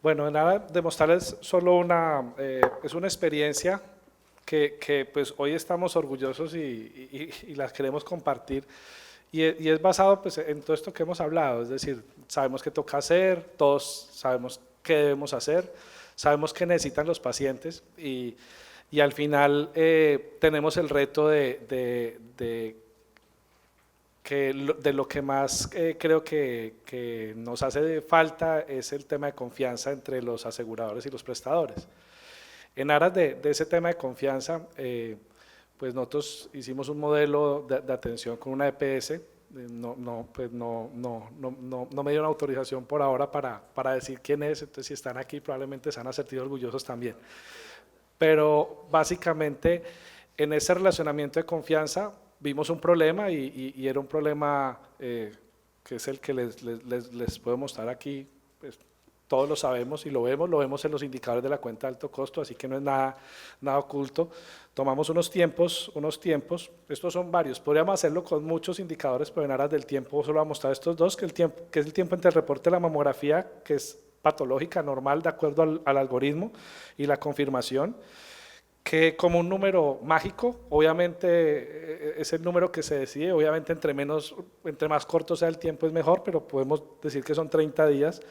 Bueno, nada, demostrarles solo es una experiencia que pues hoy estamos orgullosos y las queremos compartir. Y es basado pues, en todo esto que hemos hablado, es decir, sabemos qué toca hacer, todos sabemos qué debemos hacer, sabemos qué necesitan los pacientes y al final tenemos el reto de lo que más creo que nos hace falta es el tema de confianza entre los aseguradores y los prestadores. En aras de ese tema de confianza, pues nosotros hicimos un modelo de atención con una EPS, no me dieron autorización por ahora para decir quién es, entonces si están aquí probablemente se han sentido orgullosos también. Pero básicamente en ese relacionamiento de confianza vimos un problema y era un problema que es el que les puedo mostrar aquí, pues, todos lo sabemos y lo vemos en los indicadores de la cuenta de alto costo, así que no es nada oculto. Tomamos unos tiempos, estos son varios, podríamos hacerlo con muchos indicadores, pero en aras del tiempo solo voy a mostrar estos dos, que es el tiempo entre el reporte de la mamografía, que es patológica, normal, de acuerdo al algoritmo, y la confirmación, que como un número mágico, obviamente es el número que se decide, obviamente entre más corto sea el tiempo es mejor, pero podemos decir que son 30 días,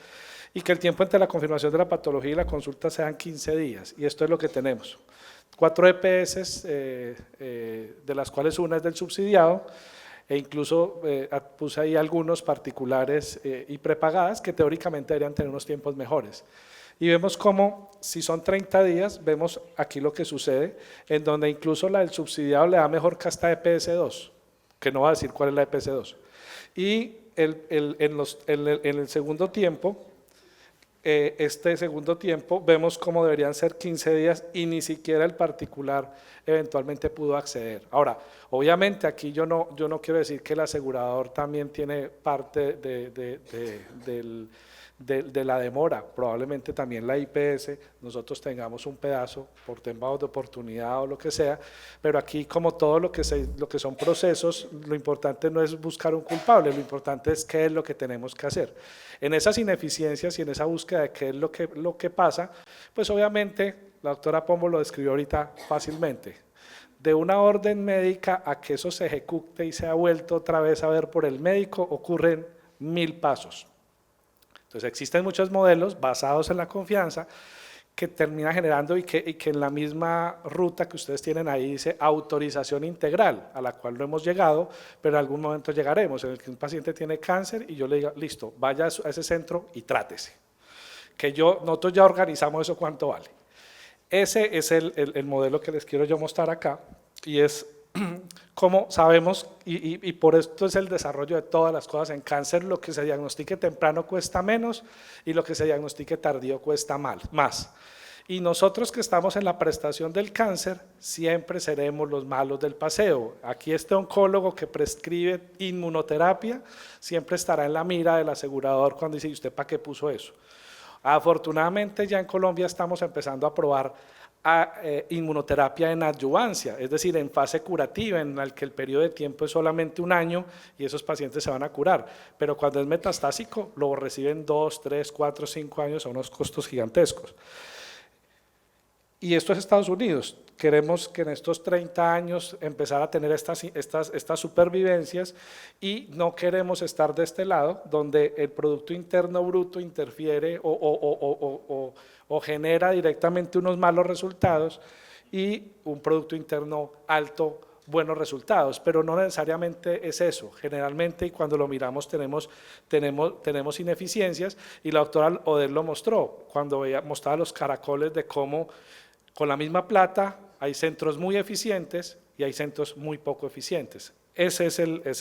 y que el tiempo entre la confirmación de la patología y la consulta sean 15 días, y esto es lo que tenemos. 4 EPS, de las cuales una es del subsidiado, e incluso puse ahí algunos particulares y prepagadas que teóricamente deberían tener unos tiempos mejores. Y vemos cómo, si son 30 días, vemos aquí lo que sucede, en donde incluso la del subsidiado le da mejor que esta EPS2, que no va a decir cuál es la EPS2. Y en el segundo tiempo, este segundo tiempo, vemos cómo deberían ser 15 días y ni siquiera el particular eventualmente pudo acceder. Ahora, obviamente aquí yo no quiero decir que el asegurador también tiene parte de la demora, probablemente también la IPS, nosotros tengamos un pedazo por temas de oportunidad o lo que sea, pero aquí como todo lo que son procesos, lo importante no es buscar un culpable, lo importante es qué es lo que tenemos que hacer. En esas ineficiencias y en esa búsqueda de qué es lo que pasa, pues obviamente la doctora Pombo lo describió ahorita fácilmente. De una orden médica a que eso se ejecute y sea vuelto otra vez a ver por el médico, ocurren 1000 pasos. Entonces existen muchos modelos basados en la confianza que termina generando y que en la misma ruta que ustedes tienen ahí dice autorización integral, a la cual no hemos llegado, pero en algún momento llegaremos, en el que un paciente tiene cáncer y yo le diga, listo, vaya a ese centro y trátese. Nosotros ya organizamos eso, ¿cuánto vale? Ese es el modelo que les quiero yo mostrar acá y es como sabemos, y por esto es el desarrollo de todas las cosas en cáncer, lo que se diagnostique temprano cuesta menos y lo que se diagnostique tardío cuesta más. Y nosotros que estamos en la prestación del cáncer, siempre seremos los malos del paseo. Aquí este oncólogo que prescribe inmunoterapia siempre estará en la mira del asegurador cuando dice, ¿y usted para qué puso eso? Afortunadamente ya en Colombia estamos empezando a probar inmunoterapia en adyuvancia, es decir, en fase curativa, en la que el periodo de tiempo es solamente 1 año y esos pacientes se van a curar, pero cuando es metastásico lo reciben 2, 3, 4, 5 años a unos costos gigantescos. Y esto es Estados Unidos, queremos que en estos 30 años empezar a tener estas supervivencias y no queremos estar de este lado donde el Producto Interno Bruto interfiere o genera directamente unos malos resultados y un Producto Interno alto buenos resultados, pero no necesariamente es eso, generalmente y cuando lo miramos tenemos ineficiencias y la doctora Oder lo mostró, cuando mostraba los caracoles de cómo con la misma plata hay centros muy eficientes y hay centros muy poco eficientes. Esa es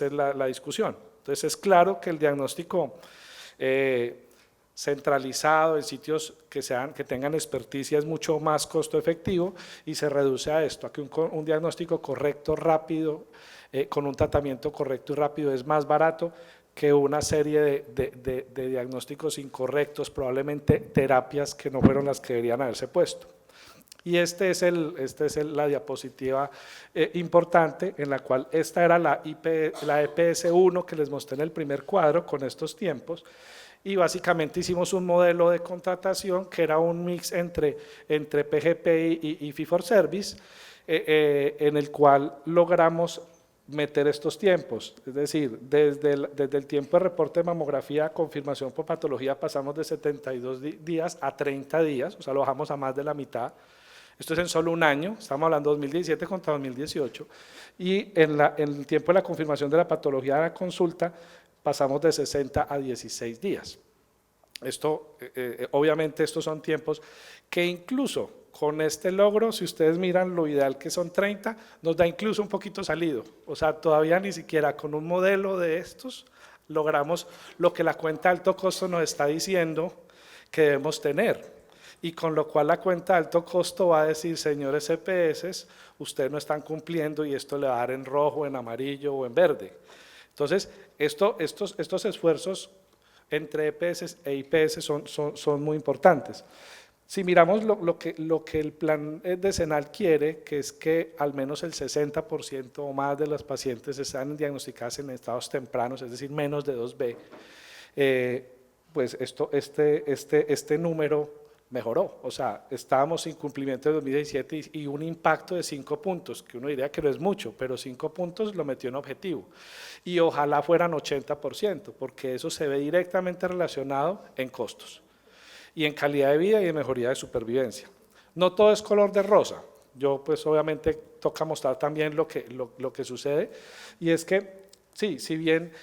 la discusión. Entonces es claro que el diagnóstico centralizado en sitios que tengan experticia es mucho más costo efectivo y se reduce a esto, a que un diagnóstico correcto, rápido, con un tratamiento correcto y rápido es más barato que una serie de diagnósticos incorrectos, probablemente terapias que no fueron las que deberían haberse puesto. Y esta es la diapositiva importante en la cual esta era la EPS1 que les mostré en el primer cuadro con estos tiempos y básicamente hicimos un modelo de contratación que era un mix entre PGP y Fee for Service, en el cual logramos meter estos tiempos, es decir, desde el tiempo de reporte de mamografía a confirmación por patología pasamos de 72 días a 30 días, o sea, lo bajamos a más de la mitad. Esto es en solo un año, estamos hablando de 2017 contra 2018, y en el tiempo de la confirmación de la patología de la consulta pasamos de 60 a 16 días. Esto, obviamente estos son tiempos que incluso con este logro, si ustedes miran lo ideal que son 30, nos da incluso un poquito salido, o sea, todavía ni siquiera con un modelo de estos logramos lo que la cuenta de alto costo nos está diciendo que debemos tener. Y con lo cual la cuenta de alto costo va a decir, señores EPS, ustedes no están cumpliendo y esto le va a dar en rojo, en amarillo o en verde. Entonces, estos esfuerzos entre EPS e IPS son muy importantes. Si miramos lo que el plan de Senal quiere, que es que al menos el 60% o más de los pacientes están diagnosticados en estados tempranos, es decir, menos de 2B, pues este número mejoró, o sea, estábamos sin cumplimiento de 2017 y un impacto de 5 puntos, que uno diría que no es mucho, pero 5 puntos lo metió en objetivo. Y ojalá fueran 80%, porque eso se ve directamente relacionado en costos, y en calidad de vida y en mejoría de supervivencia. No todo es color de rosa, yo pues obviamente toca mostrar también lo que sucede, y es que sí, si bien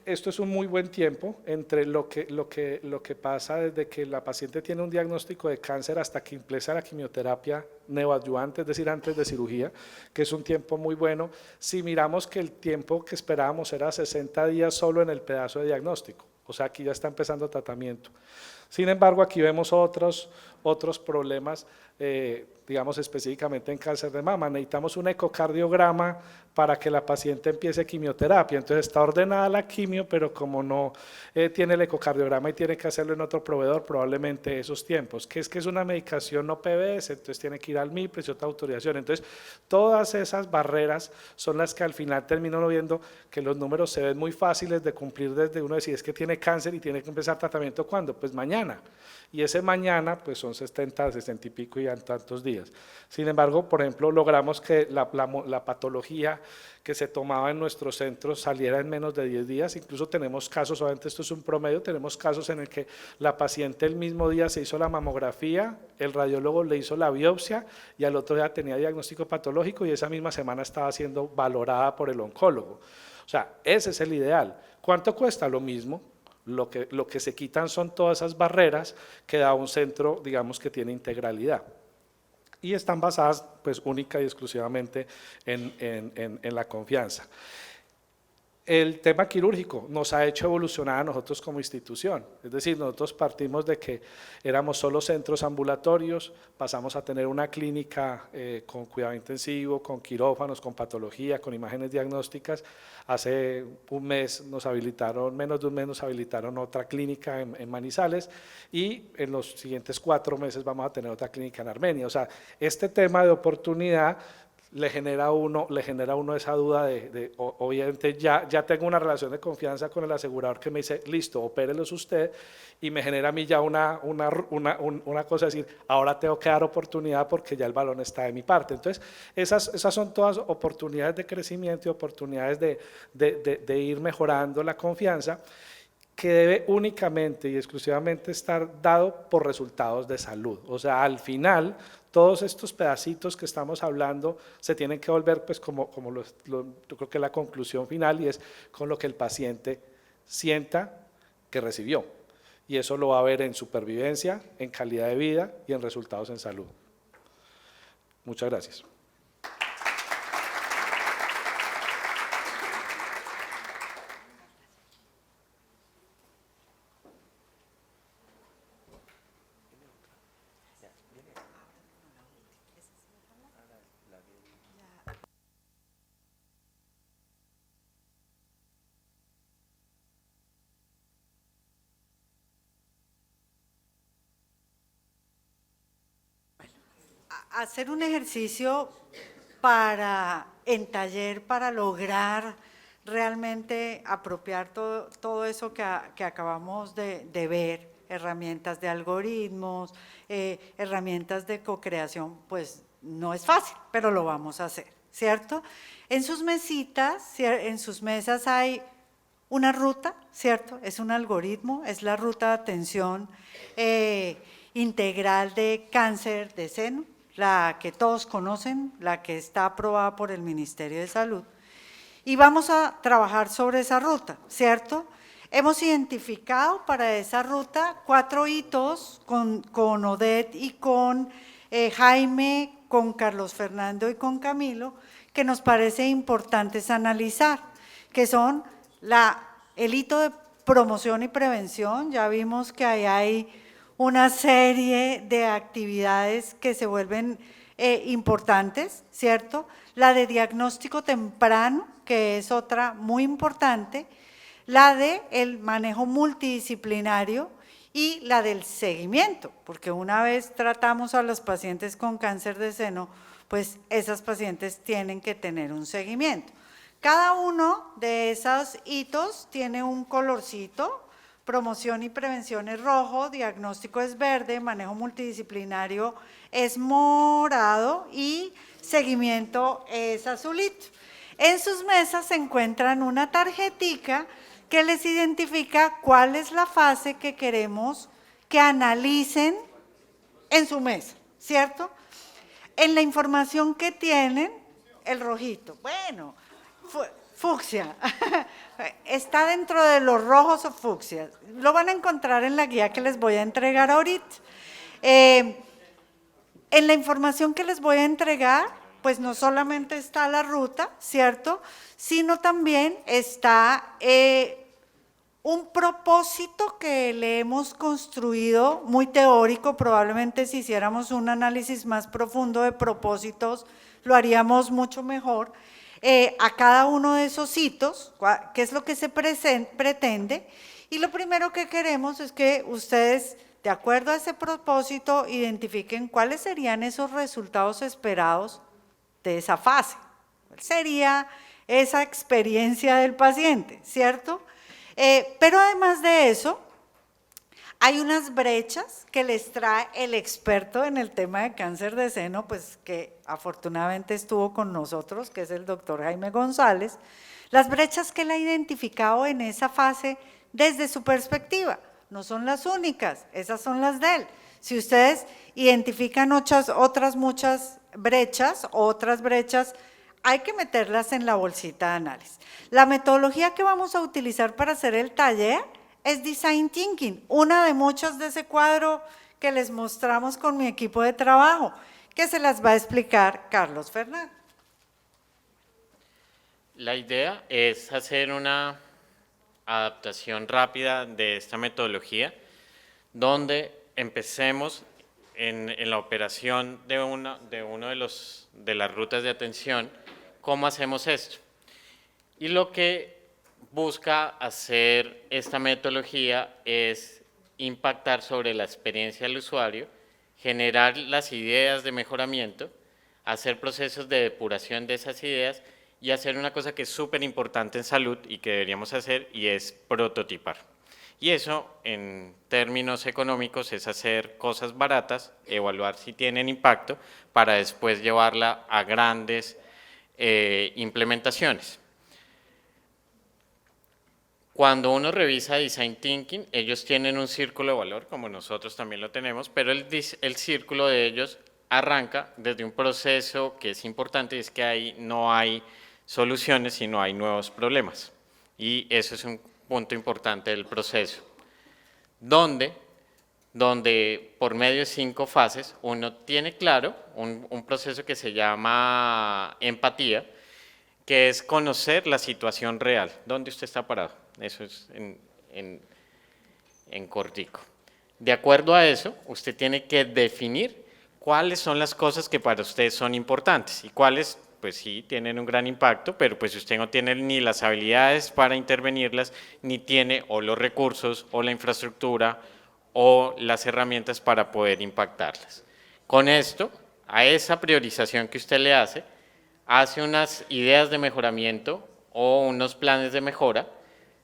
esto es un muy buen tiempo entre lo que pasa desde que la paciente tiene un diagnóstico de cáncer hasta que empieza la quimioterapia neoadyuvante, es decir, antes de cirugía, que es un tiempo muy bueno, si miramos que el tiempo que esperábamos era 60 días solo en el pedazo de diagnóstico, o sea, aquí ya está empezando el tratamiento. Sin embargo, aquí vemos otros problemas, digamos específicamente en cáncer de mama. Necesitamos un ecocardiograma para que la paciente empiece quimioterapia. Entonces está ordenada la quimio, pero como no tiene el ecocardiograma y tiene que hacerlo en otro proveedor, probablemente esos tiempos. Que es una medicación no PBS, entonces tiene que ir al MIPRES y otra autorización. Entonces, todas esas barreras son las que al final terminan viendo que los números se ven muy fáciles de cumplir desde uno decir, es que tiene cáncer y tiene que empezar tratamiento, ¿cuándo? Pues mañana. Y ese mañana, pues son 60, 60 y pico y tantos días. Sin embargo, por ejemplo, logramos que la patología que se tomaba en nuestros centros saliera en menos de 10 días, incluso tenemos casos, obviamente esto es un promedio, tenemos casos en el que la paciente el mismo día se hizo la mamografía, el radiólogo le hizo la biopsia y al otro día tenía diagnóstico patológico y esa misma semana estaba siendo valorada por el oncólogo. O sea, ese es el ideal. ¿Cuánto cuesta? Lo mismo. Lo que se quitan son todas esas barreras que da un centro, digamos, que tiene integralidad. Y están basadas, pues, única y exclusivamente en la confianza. El tema quirúrgico nos ha hecho evolucionar a nosotros como institución, es decir, nosotros partimos de que éramos solo centros ambulatorios, pasamos a tener una clínica con cuidado intensivo, con quirófanos, con patología, con imágenes diagnósticas. Hace un mes nos habilitaron, menos de un mes nos habilitaron otra clínica en Manizales y en los siguientes 4 meses vamos a tener otra clínica en Armenia. O sea, este tema de oportunidad le genera a uno esa duda obviamente ya tengo una relación de confianza con el asegurador que me dice, listo, opérelos usted, y me genera a mí ya una cosa de decir, ahora tengo que dar oportunidad porque ya el balón está de mi parte. Entonces, esas son todas oportunidades de crecimiento y oportunidades de ir mejorando la confianza, que debe únicamente y exclusivamente estar dado por resultados de salud. O sea, al final, todos estos pedacitos que estamos hablando se tienen que volver, pues, yo creo que la conclusión final, y es con lo que el paciente sienta que recibió. Y eso lo va a ver en supervivencia, en calidad de vida y en resultados en salud. Muchas gracias. Hacer un ejercicio en taller para lograr realmente apropiar todo eso que acabamos de ver, herramientas de algoritmos, herramientas de co-creación, pues no es fácil, pero lo vamos a hacer, ¿cierto? En sus mesitas, en sus mesas hay una ruta, ¿cierto? Es un algoritmo, es la ruta de atención integral de cáncer de seno, la que todos conocen, la que está aprobada por el Ministerio de Salud. Y vamos a trabajar sobre esa ruta, ¿cierto? Hemos identificado para esa ruta 4 hitos con Odette y con Jaime, con Carlos Fernando y con Camilo, que nos parece importantes analizar, que son el hito de promoción y prevención. Ya vimos que ahí hay una serie de actividades que se vuelven importantes, ¿cierto? La de diagnóstico temprano, que es otra muy importante, la de el manejo multidisciplinario y la del seguimiento, porque una vez tratamos a los pacientes con cáncer de seno, pues esas pacientes tienen que tener un seguimiento. Cada uno de esos hitos tiene un colorcito. Promoción y prevención es rojo, diagnóstico es verde, manejo multidisciplinario es morado y seguimiento es azulito. En sus mesas se encuentran una tarjetica que les identifica cuál es la fase que queremos que analicen en su mesa, ¿cierto? En la información que tienen, el rojito, bueno, fucsia, está dentro de los rojos o fucsias, lo van a encontrar en la guía que les voy a entregar ahorita. En la información que les voy a entregar, pues no solamente está la ruta, ¿cierto?, sino también está un propósito que le hemos construido muy teórico. Probablemente si hiciéramos un análisis más profundo de propósitos, lo haríamos mucho mejor. A cada uno de esos hitos, qué es lo que se pretende, y lo primero que queremos es que ustedes, de acuerdo a ese propósito, identifiquen cuáles serían esos resultados esperados de esa fase. ¿Cuál sería esa experiencia del paciente, cierto? Pero además de eso, hay unas brechas que les trae el experto en el tema de cáncer de seno, pues que afortunadamente estuvo con nosotros, que es el doctor Jaime González, las brechas que él ha identificado en esa fase desde su perspectiva. No son las únicas, esas son las de él. Si ustedes identifican otras muchas brechas, hay que meterlas en la bolsita de análisis. La metodología que vamos a utilizar para hacer el taller es Design Thinking, una de muchas de ese cuadro que les mostramos con mi equipo de trabajo, que se las va a explicar Carlos Fernando. La idea es hacer una adaptación rápida de esta metodología, donde empecemos en la operación de una de las rutas de atención. ¿Cómo hacemos esto? Y lo que busca hacer esta metodología es impactar sobre la experiencia del usuario, generar las ideas de mejoramiento, hacer procesos de depuración de esas ideas y hacer una cosa que es súper importante en salud y que deberíamos hacer, y es prototipar. Y eso, en términos económicos, es hacer cosas baratas, evaluar si tienen impacto, para después llevarla a grandes implementaciones. Cuando uno revisa Design Thinking, ellos tienen un círculo de valor, como nosotros también lo tenemos, pero el círculo de ellos arranca desde un proceso que es importante, y es que ahí no hay soluciones, sino hay nuevos problemas. Y eso es un punto importante del proceso, donde por medio de 5 fases uno tiene claro un proceso que se llama empatía, que es conocer la situación real, dónde usted está parado. Eso es en cortico. De acuerdo a eso, usted tiene que definir cuáles son las cosas que para usted son importantes y cuáles, pues sí, tienen un gran impacto, pero pues usted no tiene ni las habilidades para intervenirlas, ni tiene o los recursos o la infraestructura o las herramientas para poder impactarlas. Con esto, a esa priorización que usted le hace unas ideas de mejoramiento o unos planes de mejora.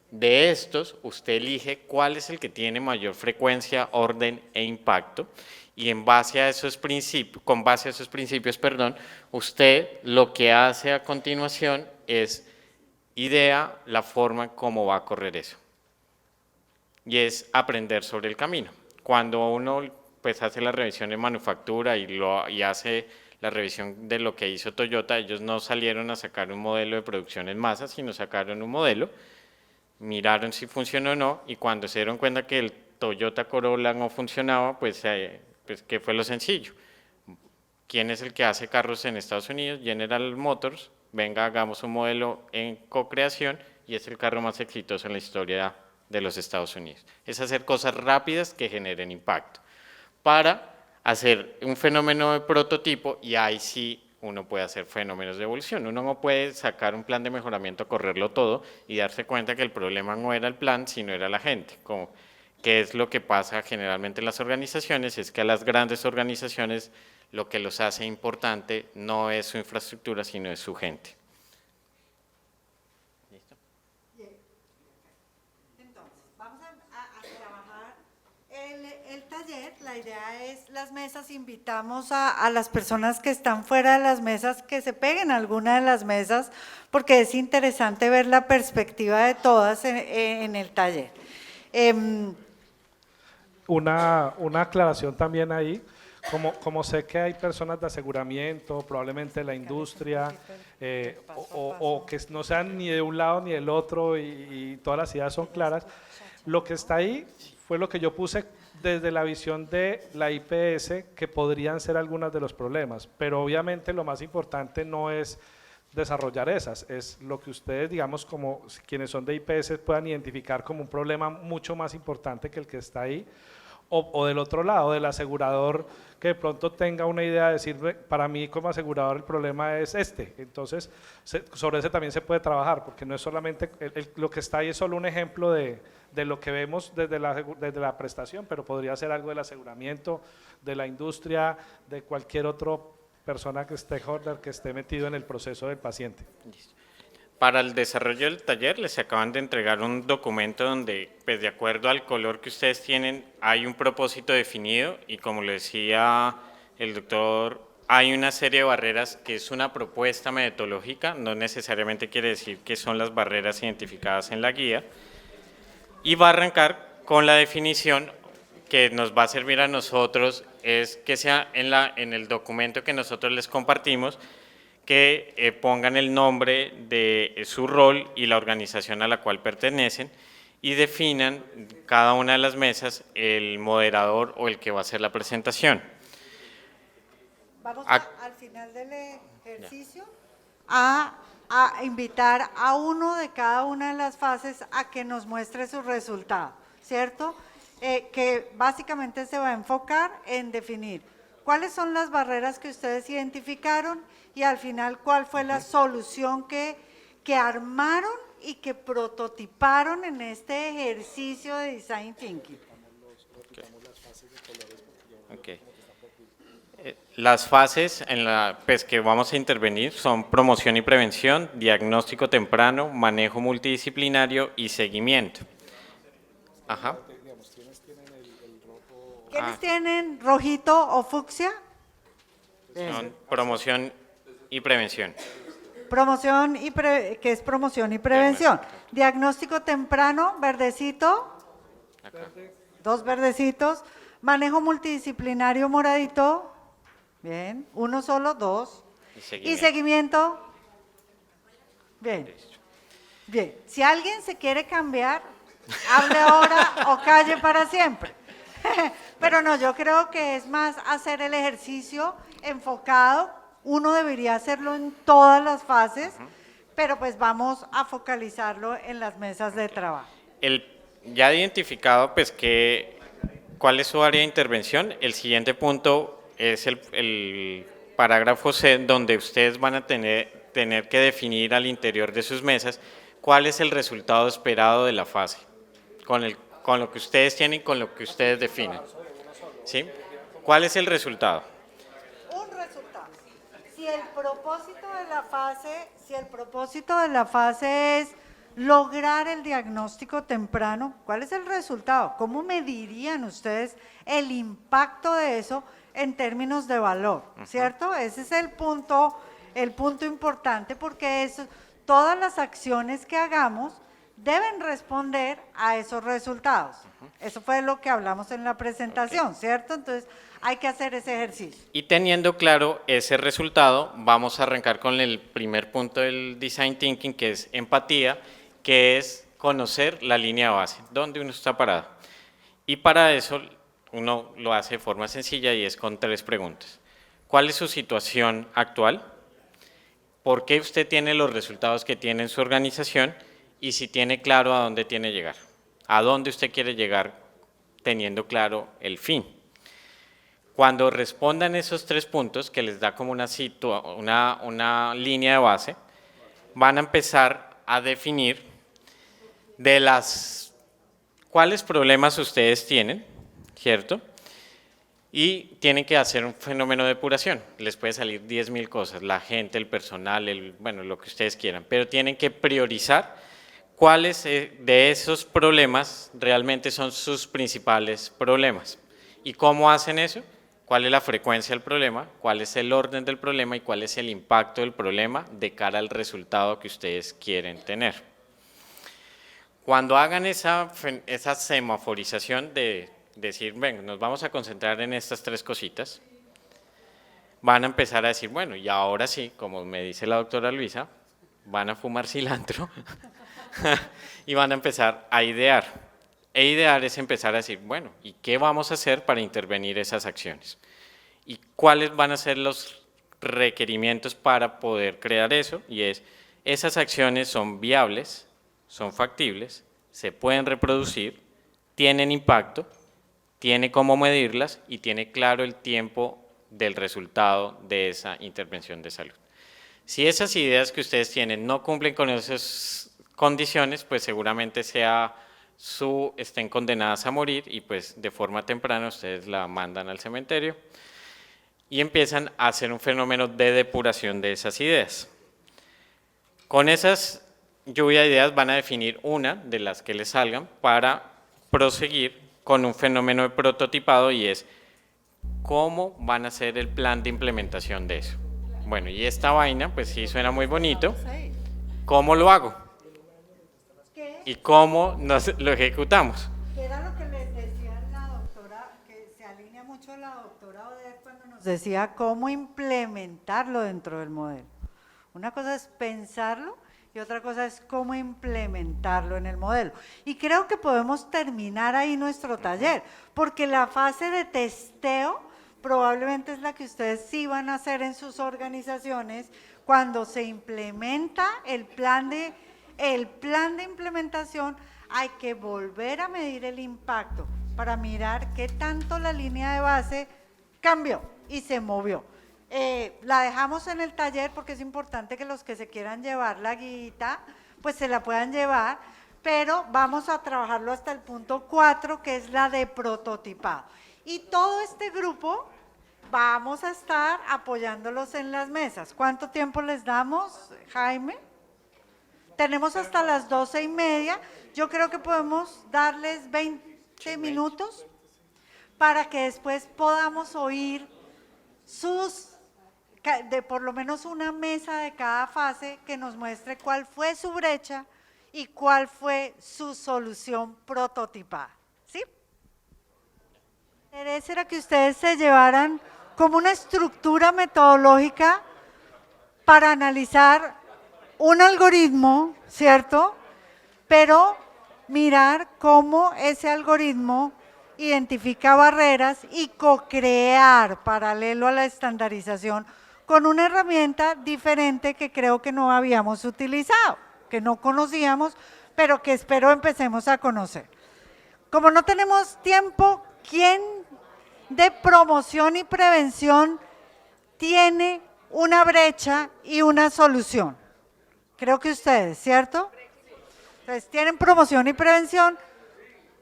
De estos, usted elige cuál es el que tiene mayor frecuencia, orden e impacto, y en base a esos principios, con base a esos principios, perdón, usted lo que hace a continuación es idea la forma como va a correr eso. Y es aprender sobre el camino. Cuando uno pues hace la revisión de manufactura y hace la revisión de lo que hizo Toyota, ellos no salieron a sacar un modelo de producción en masa, sino sacaron un modelo, miraron si funcionó o no, y cuando se dieron cuenta que el Toyota Corolla no funcionaba, pues ¿qué fue lo sencillo? ¿Quién es el que hace carros en Estados Unidos? General Motors. Venga, hagamos un modelo en co-creación, y es el carro más exitoso en la historia de los Estados Unidos. Es hacer cosas rápidas que generen impacto para hacer un fenómeno de prototipo, y ahí sí uno puede hacer fenómenos de evolución. Uno no puede sacar un plan de mejoramiento, correrlo todo y darse cuenta que el problema no era el plan, sino era la gente. ¿Qué es lo que pasa generalmente en las organizaciones? Es que a las grandes organizaciones lo que los hace importante no es su infraestructura, sino es su gente. ¿Listo? Entonces, vamos a trabajar el taller. La idea es las mesas. Invitamos a las personas que están fuera de las mesas que se peguen a alguna de las mesas, porque es interesante ver la perspectiva de todas en el taller. Una aclaración también ahí, como sé que hay personas de aseguramiento, probablemente la industria, o que no sean ni de un lado ni del otro y todas las ideas son claras, lo que está ahí fue lo que yo puse desde la visión de la IPS, que podrían ser algunos de los problemas, pero obviamente lo más importante no es desarrollar esas, es lo que ustedes, digamos, como quienes son de IPS puedan identificar como un problema mucho más importante que el que está ahí, o del otro lado, del asegurador, que de pronto tenga una idea de decir, para mí como asegurador el problema es este. Entonces, sobre ese también se puede trabajar, porque no es solamente, lo que está ahí es solo un ejemplo de lo que vemos desde la prestación, pero podría ser algo del aseguramiento, de la industria, de cualquier otra persona que esté metido en el proceso del paciente. Listo. Para el desarrollo del taller les acaban de entregar un documento donde, pues de acuerdo al color que ustedes tienen, hay un propósito definido, y como le decía el doctor, hay una serie de barreras que es una propuesta metodológica, no necesariamente quiere decir que son las barreras identificadas en la guía, y va a arrancar con la definición que nos va a servir a nosotros, es que sea en el documento que nosotros les compartimos, que pongan el nombre de su rol y la organización a la cual pertenecen, y definan cada una de las mesas el moderador o el que va a hacer la presentación. Vamos al final del ejercicio a invitar a uno de cada una de las fases a que nos muestre su resultado, ¿cierto? Que básicamente se va a enfocar en definir cuáles son las barreras que ustedes identificaron, y al final cuál fue la solución que armaron y que prototiparon en este ejercicio de Design Thinking. Okay. Las fases pues, que vamos a intervenir son promoción y prevención, diagnóstico temprano, manejo multidisciplinario y seguimiento. Ajá. ¿Quiénes tienen rojito o fucsia? Son promoción y prevención. Promoción ¿qué es promoción y prevención? Diagnóstico temprano, verdecito. Acá. Dos verdecitos. Manejo multidisciplinario, moradito. Bien, uno solo, dos. Y seguimiento. Bien. Bien, si alguien se quiere cambiar, hable ahora o calle para siempre. Pero no, yo creo que es más hacer el ejercicio enfocado. Uno debería hacerlo en todas las fases, pero pues vamos a focalizarlo en las mesas de trabajo. Ya identificado pues cuál es su área de intervención, el siguiente punto es el parágrafo C, donde ustedes van a tener que definir al interior de sus mesas cuál es el resultado esperado de la fase, con lo que ustedes tienen y con lo que ustedes definen. ¿Sí? ¿Cuál es el resultado? Un resultado. Si si el propósito de la fase es lograr el diagnóstico temprano, ¿cuál es el resultado? ¿Cómo medirían ustedes el impacto de eso en términos de valor? ¿Cierto? Ese es el punto importante, porque todas las acciones que hagamos deben responder a esos resultados. Eso fue lo que hablamos en la presentación, ¿cierto? Entonces, hay que hacer ese ejercicio. Y teniendo claro ese resultado, vamos a arrancar con el primer punto del Design Thinking, que es empatía, que es conocer la línea de base, dónde uno está parado. Y para eso, uno lo hace de forma sencilla y es con 3 preguntas. ¿Cuál es su situación actual? ¿Por qué usted tiene los resultados que tiene en su organización? Y si tiene claro a dónde tiene que llegar, a dónde usted quiere llegar teniendo claro el fin. Cuando respondan esos 3 puntos, que les da como una línea de base, van a empezar a definir cuáles problemas ustedes tienen, ¿cierto? Y tienen que hacer un fenómeno de depuración. Les puede salir 10.000 cosas, la gente, el personal, bueno, lo que ustedes quieran, pero tienen que priorizar cuáles de esos problemas realmente son sus principales problemas. ¿Y cómo hacen eso? ¿Cuál es la frecuencia del problema? ¿Cuál es el orden del problema? ¿Y cuál es el impacto del problema de cara al resultado que ustedes quieren tener? Cuando hagan esa semaforización de decir, venga, nos vamos a concentrar en estas 3 cositas, van a empezar a decir, bueno, y ahora sí, como me dice la doctora Luisa, van a fumar cilantro y van a empezar a idear. E idear es empezar a decir, bueno, ¿y qué vamos a hacer para intervenir esas acciones? ¿Y cuáles van a ser los requerimientos para poder crear eso? Y esas acciones son viables, son factibles, se pueden reproducir, tienen impacto, tiene cómo medirlas y tiene claro el tiempo del resultado de esa intervención de salud. Si esas ideas que ustedes tienen no cumplen con esas condiciones, pues seguramente estén condenadas a morir y pues de forma temprana ustedes la mandan al cementerio y empiezan a hacer un fenómeno de depuración de esas ideas. Con esas lluvia de ideas van a definir una de las que les salgan para proseguir con un fenómeno de prototipado y es cómo van a hacer el plan de implementación de eso. Bueno, y esta vaina pues sí suena muy bonito. ¿Cómo lo hago? ¿Y cómo lo ejecutamos? Que era lo que les decía la doctora, que se alinea mucho la doctora Odette cuando nos decía cómo implementarlo dentro del modelo. Una cosa es pensarlo y otra cosa es cómo implementarlo en el modelo. Y creo que podemos terminar ahí nuestro taller, porque la fase de testeo probablemente es la que ustedes sí van a hacer en sus organizaciones cuando se implementa el plan de implementación. Hay que volver a medir el impacto para mirar qué tanto la línea de base cambió y se movió. La dejamos en el taller porque es importante que los que se quieran llevar la guita, pues se la puedan llevar, pero vamos a trabajarlo hasta el punto 4, que es la de prototipado. Y todo este grupo vamos a estar apoyándolos en las mesas. ¿Cuánto tiempo les damos, Jaime? Tenemos hasta las 12:30. Yo creo que podemos darles 20 minutos para que después podamos oír de por lo menos una mesa de cada fase que nos muestre cuál fue su brecha y cuál fue su solución prototipada. ¿Sí? El interés era que ustedes se llevaran como una estructura metodológica para analizar un algoritmo, ¿cierto? Pero mirar cómo ese algoritmo identifica barreras y co-crear paralelo a la estandarización con una herramienta diferente que creo que no habíamos utilizado, que no conocíamos, pero que espero empecemos a conocer. Como no tenemos tiempo, ¿quién de promoción y prevención tiene una brecha y una solución? Creo que ustedes, ¿cierto? Entonces, tienen promoción y prevención.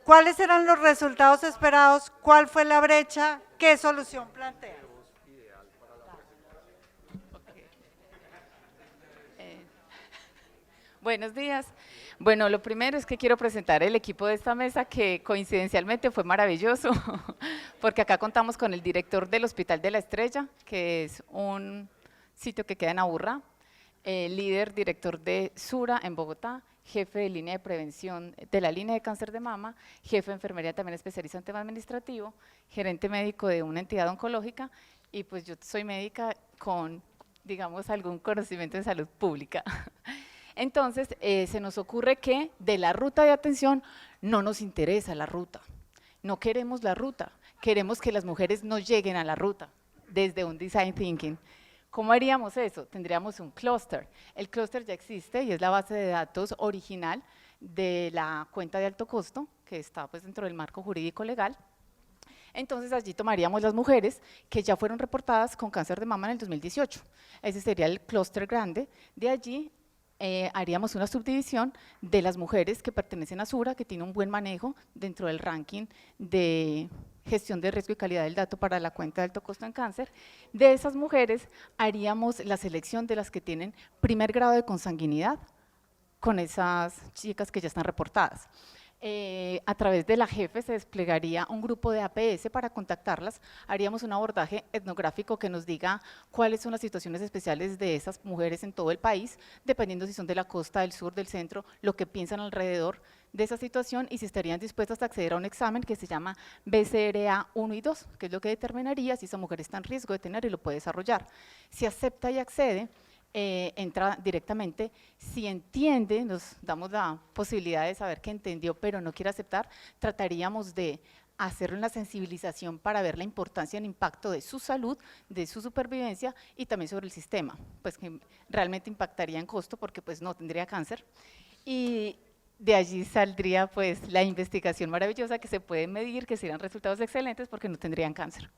¿Cuáles eran los resultados esperados? ¿Cuál fue la brecha? ¿Qué solución plantean? Buenos días. Bueno, lo primero es que quiero presentar el equipo de esta mesa que coincidencialmente fue maravilloso, porque acá contamos con el director del Hospital de la Estrella, que es un sitio que queda en Aburrá, el líder director de Sura en Bogotá, jefe de línea de prevención de la línea de cáncer de mama, jefe de enfermería también especialista en tema administrativo, gerente médico de una entidad oncológica, y pues yo soy médica con, digamos, algún conocimiento en salud pública. Entonces, se nos ocurre que de la ruta de atención no nos interesa la ruta, no queremos la ruta, queremos que las mujeres no lleguen a la ruta desde un design thinking. ¿Cómo haríamos eso? Tendríamos un clúster. El clúster ya existe y es la base de datos original de la cuenta de alto costo, que está pues dentro del marco jurídico legal. Entonces allí tomaríamos las mujeres que ya fueron reportadas con cáncer de mama en el 2018. Ese sería el clúster grande. De allí haríamos una subdivisión de las mujeres que pertenecen a Sura, que tiene un buen manejo dentro del ranking de gestión de riesgo y calidad del dato para la cuenta de alto costo en cáncer. De esas mujeres haríamos la selección de las que tienen primer grado de consanguinidad con esas chicas que ya están reportadas. A través de la jefe se desplegaría un grupo de APS para contactarlas, haríamos un abordaje etnográfico que nos diga cuáles son las situaciones especiales de esas mujeres en todo el país, dependiendo si son de la costa, del sur, del centro, lo que piensan alrededor de esa situación y si estarían dispuestas a acceder a un examen que se llama BCRA 1 y 2, que es lo que determinaría si esa mujer está en riesgo de tener y lo puede desarrollar. Si acepta y accede, entra directamente, si entiende, nos damos la posibilidad de saber que entendió pero no quiere aceptar, trataríamos de hacer una sensibilización para ver la importancia y el impacto de su salud, de su supervivencia y también sobre el sistema, pues que realmente impactaría en costo porque pues no tendría cáncer y de allí saldría pues la investigación maravillosa que se puede medir, que serían resultados excelentes porque no tendrían cáncer.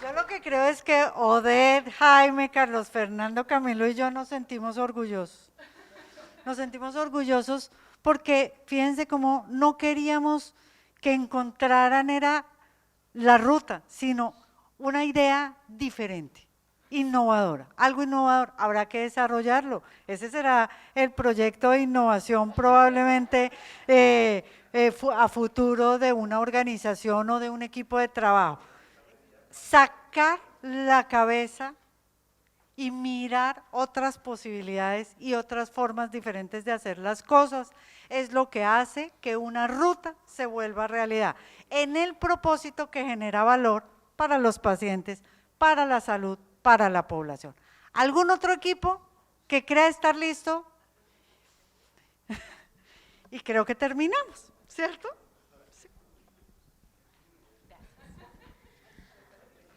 Yo lo que creo es que Odette, Jaime, Carlos Fernando, Camilo y yo nos sentimos orgullosos. Nos sentimos orgullosos porque fíjense cómo no queríamos que encontraran era la ruta, sino una idea diferente, innovadora, algo innovador, habrá que desarrollarlo. Ese será el proyecto de innovación probablemente a futuro de una organización o de un equipo de trabajo. Sacar la cabeza y mirar otras posibilidades y otras formas diferentes de hacer las cosas es lo que hace que una ruta se vuelva realidad, en el propósito que genera valor para los pacientes, para la salud, para la población. ¿Algún otro equipo que crea estar listo? Y creo que terminamos, ¿cierto?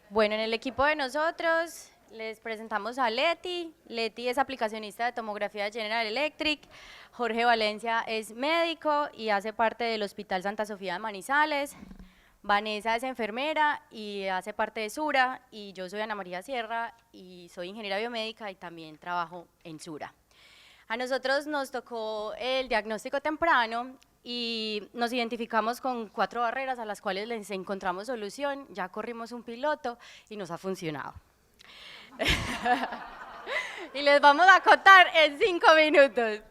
Bueno, en el equipo de nosotros les presentamos a Leti. Leti es aplicacionista de tomografía de General Electric. Jorge Valencia es médico y hace parte del Hospital Santa Sofía de Manizales. Vanessa es enfermera y hace parte de Sura. Y yo soy Ana María Sierra y soy ingeniera biomédica y también trabajo en Sura. A nosotros nos tocó el diagnóstico temprano y nos identificamos con 4 barreras a las cuales les encontramos solución, ya corrimos un piloto y nos ha funcionado. Y les vamos a contar en 5 minutos.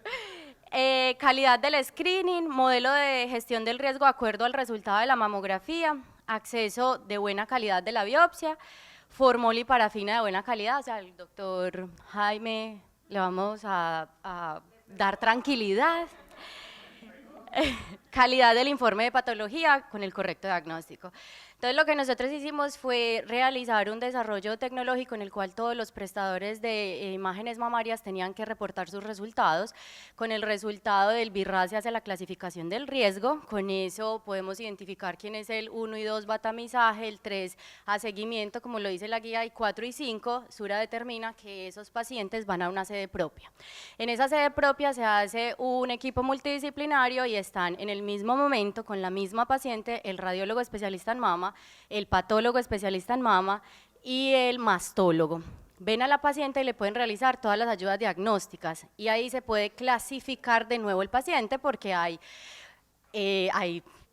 Calidad del screening, modelo de gestión del riesgo de acuerdo al resultado de la mamografía, acceso de buena calidad de la biopsia, formol y parafina de buena calidad, o sea, al doctor Jaime le vamos a dar tranquilidad. Calidad del informe de patología con el correcto diagnóstico. Entonces lo que nosotros hicimos fue realizar un desarrollo tecnológico en el cual todos los prestadores de imágenes mamarias tenían que reportar sus resultados. Con el resultado del BI-RAS se hace la clasificación del riesgo, con eso podemos identificar quién es el 1 y 2 va a tamizaje, el 3 a seguimiento, como lo dice la guía, y 4 y 5, Sura determina que esos pacientes van a una sede propia. En esa sede propia se hace un equipo multidisciplinario y están en el mismo momento con la misma paciente el radiólogo especialista en mama, el patólogo especialista en mama y el mastólogo. Ven a la paciente y le pueden realizar todas las ayudas diagnósticas y ahí se puede clasificar de nuevo el paciente porque hay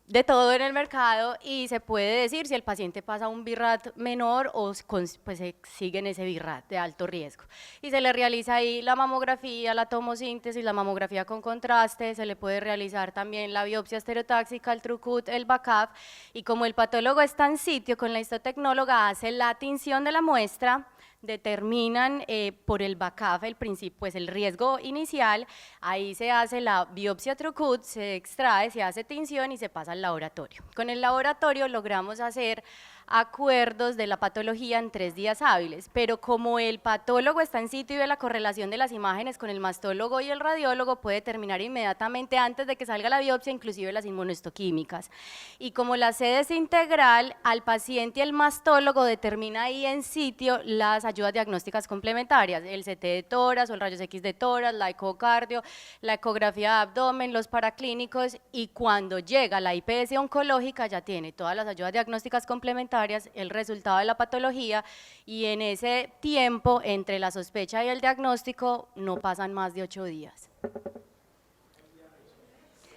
de todo en el mercado y se puede decir si el paciente pasa a un BIRAT menor o pues sigue en ese BIRAT de alto riesgo. Y se le realiza ahí la mamografía, la tomosíntesis, la mamografía con contraste, se le puede realizar también la biopsia estereotáxica, el TrueCut, el BACAP, y como el patólogo está en sitio con la histotecnóloga, hace la tinción de la muestra, determinan por el BACAF el principio, pues el riesgo inicial, ahí se hace la biopsia TrueCut, se extrae, se hace tinción y se pasa al laboratorio. Con el laboratorio logramos hacer acuerdos de la patología en 3 días hábiles, pero como el patólogo está en sitio y ve la correlación de las imágenes con el mastólogo y el radiólogo, puede determinar inmediatamente antes de que salga la biopsia, inclusive las inmunohistoquímicas. Y como la sede es integral, al paciente y el mastólogo determina ahí en sitio las ayudas diagnósticas complementarias, el CT de tórax o el rayos X de tórax, la ecocardio, la ecografía de abdomen, los paraclínicos, y cuando llega la IPS oncológica ya tiene todas las ayudas diagnósticas complementarias, el resultado de la patología, y en ese tiempo entre la sospecha y el diagnóstico no pasan más de 8 días.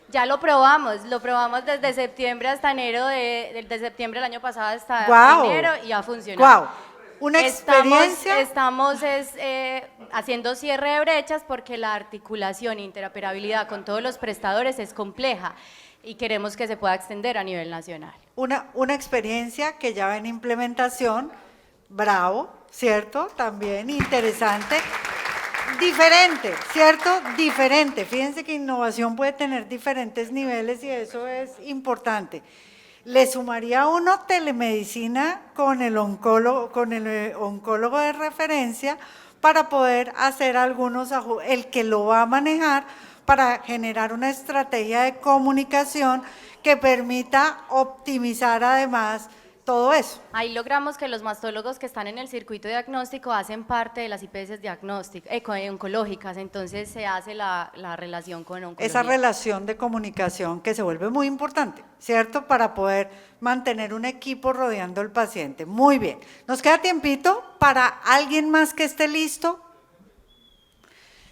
Ya lo probamos desde septiembre hasta enero, desde septiembre del año pasado hasta enero, y ha funcionado. Wow. Una experiencia. Estamos haciendo cierre de brechas porque la articulación e interoperabilidad con todos los prestadores es compleja y queremos que se pueda extender a nivel nacional. Una experiencia que ya va en implementación, bravo, ¿cierto? También interesante, diferente, ¿cierto? Diferente. Fíjense que innovación puede tener diferentes niveles y eso es importante. Le sumaría uno telemedicina con el oncólogo de referencia para poder hacer algunos ajustes, el que lo va a manejar para generar una estrategia de comunicación que permita optimizar además todo eso. Ahí logramos que los mastólogos que están en el circuito diagnóstico hacen parte de las IPS oncológicas, entonces se hace la relación con oncología. Esa relación de comunicación que se vuelve muy importante, ¿cierto? Para poder mantener un equipo rodeando al paciente. Muy bien. ¿Nos queda tiempito para alguien más que esté listo?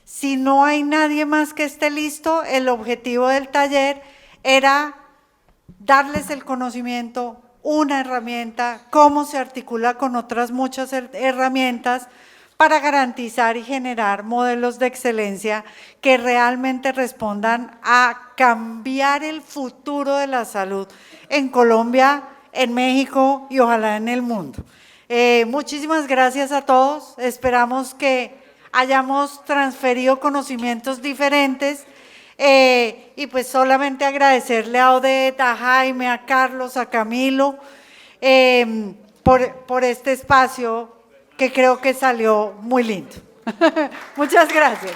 Si no hay nadie más que esté listo, el objetivo del taller era darles el conocimiento, una herramienta, cómo se articula con otras muchas herramientas para garantizar y generar modelos de excelencia que realmente respondan a cambiar el futuro de la salud en Colombia, en México y ojalá en el mundo. Muchísimas gracias a todos, esperamos que hayamos transferido conocimientos diferentes y pues solamente agradecerle a Odette, a Jaime, a Carlos, a Camilo por este espacio que creo que salió muy lindo. Muchas gracias.